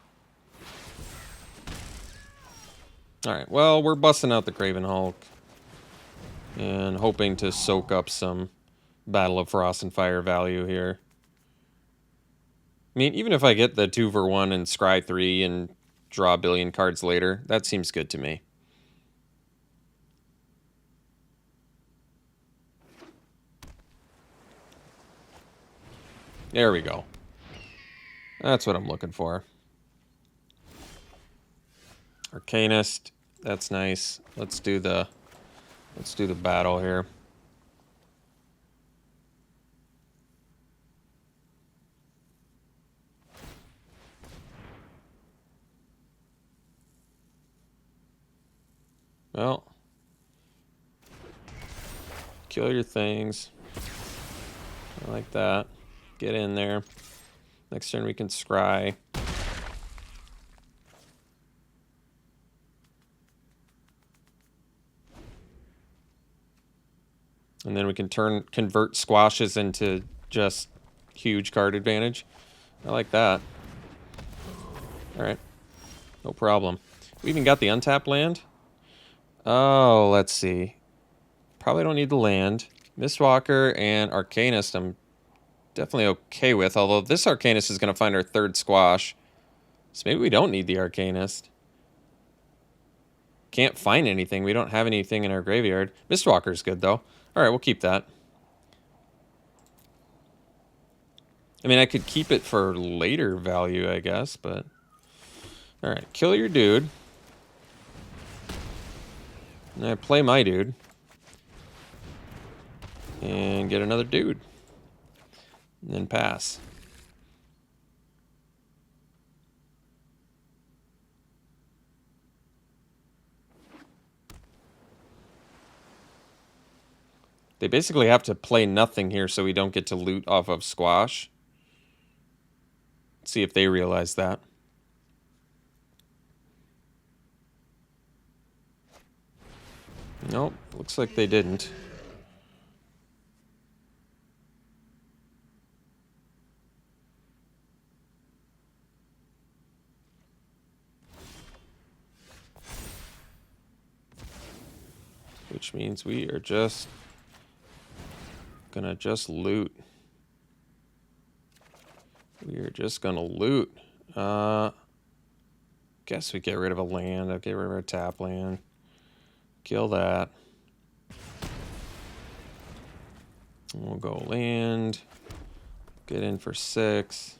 Alright, well, we're busting out the Craven Hulk. And hoping to soak up some Battle of Frost and Fire value here. I mean, even if I get the 2 for 1 and scry 3 and draw a billion cards later, that seems good to me. There we go. That's what I'm looking for. Arcanist, that's nice. Let's do the battle here. Well, kill your things. I like that. Get in there. Next turn we can scry. And then we can convert squashes into just huge card advantage. I like that. Alright. No problem. We even got the untapped land. Oh, let's see. Probably don't need the land. Mistwalker and Arcanist I'm definitely okay with, although this Arcanist is going to find our 3rd squash. So maybe we don't need the Arcanist. Can't find anything. We don't have anything in our graveyard. Mistwalker's good, though. Alright, we'll keep that. I mean, I could keep it for later value, I guess, but... Alright, kill your dude. And I play my dude. And get another dude. And then pass. They basically have to play nothing here so we don't get to loot off of squash. Let's see if they realize that. Nope, looks like they didn't. Which means we are just gonna loot. We are just gonna loot. Guess we get rid of a land. I'll get rid of our tap land. Kill that. We'll go land. Get in for 6.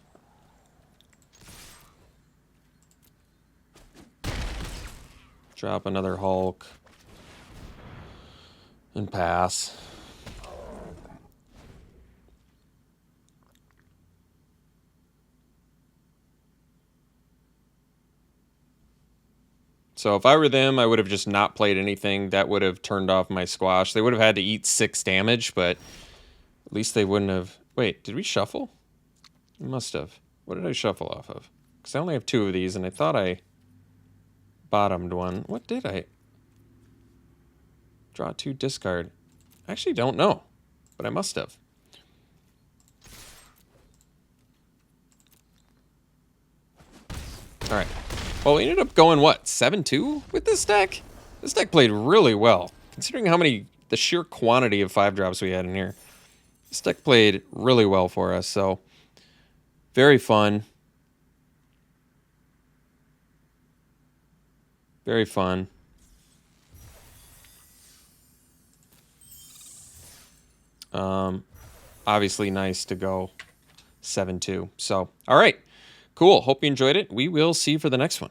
Drop another Hulk. And pass. So if I were them, I would have just not played anything. That would have turned off my squash. They would have had to eat 6 damage, but at least they wouldn't have... Wait, did we shuffle? We must have. What did I shuffle off of? Because I only have 2 of these, and I thought I bottomed one. What did I... Draw 2, discard. I actually don't know, but I must have. All right. Well, we ended up going, what, 7-2 with this deck? This deck played really well, considering how many, the sheer quantity of 5-drops we had in here. This deck played really well for us, so very fun. Very fun. Obviously nice to go 7-2. So, all right. Cool. Hope you enjoyed it. We will see you for the next one.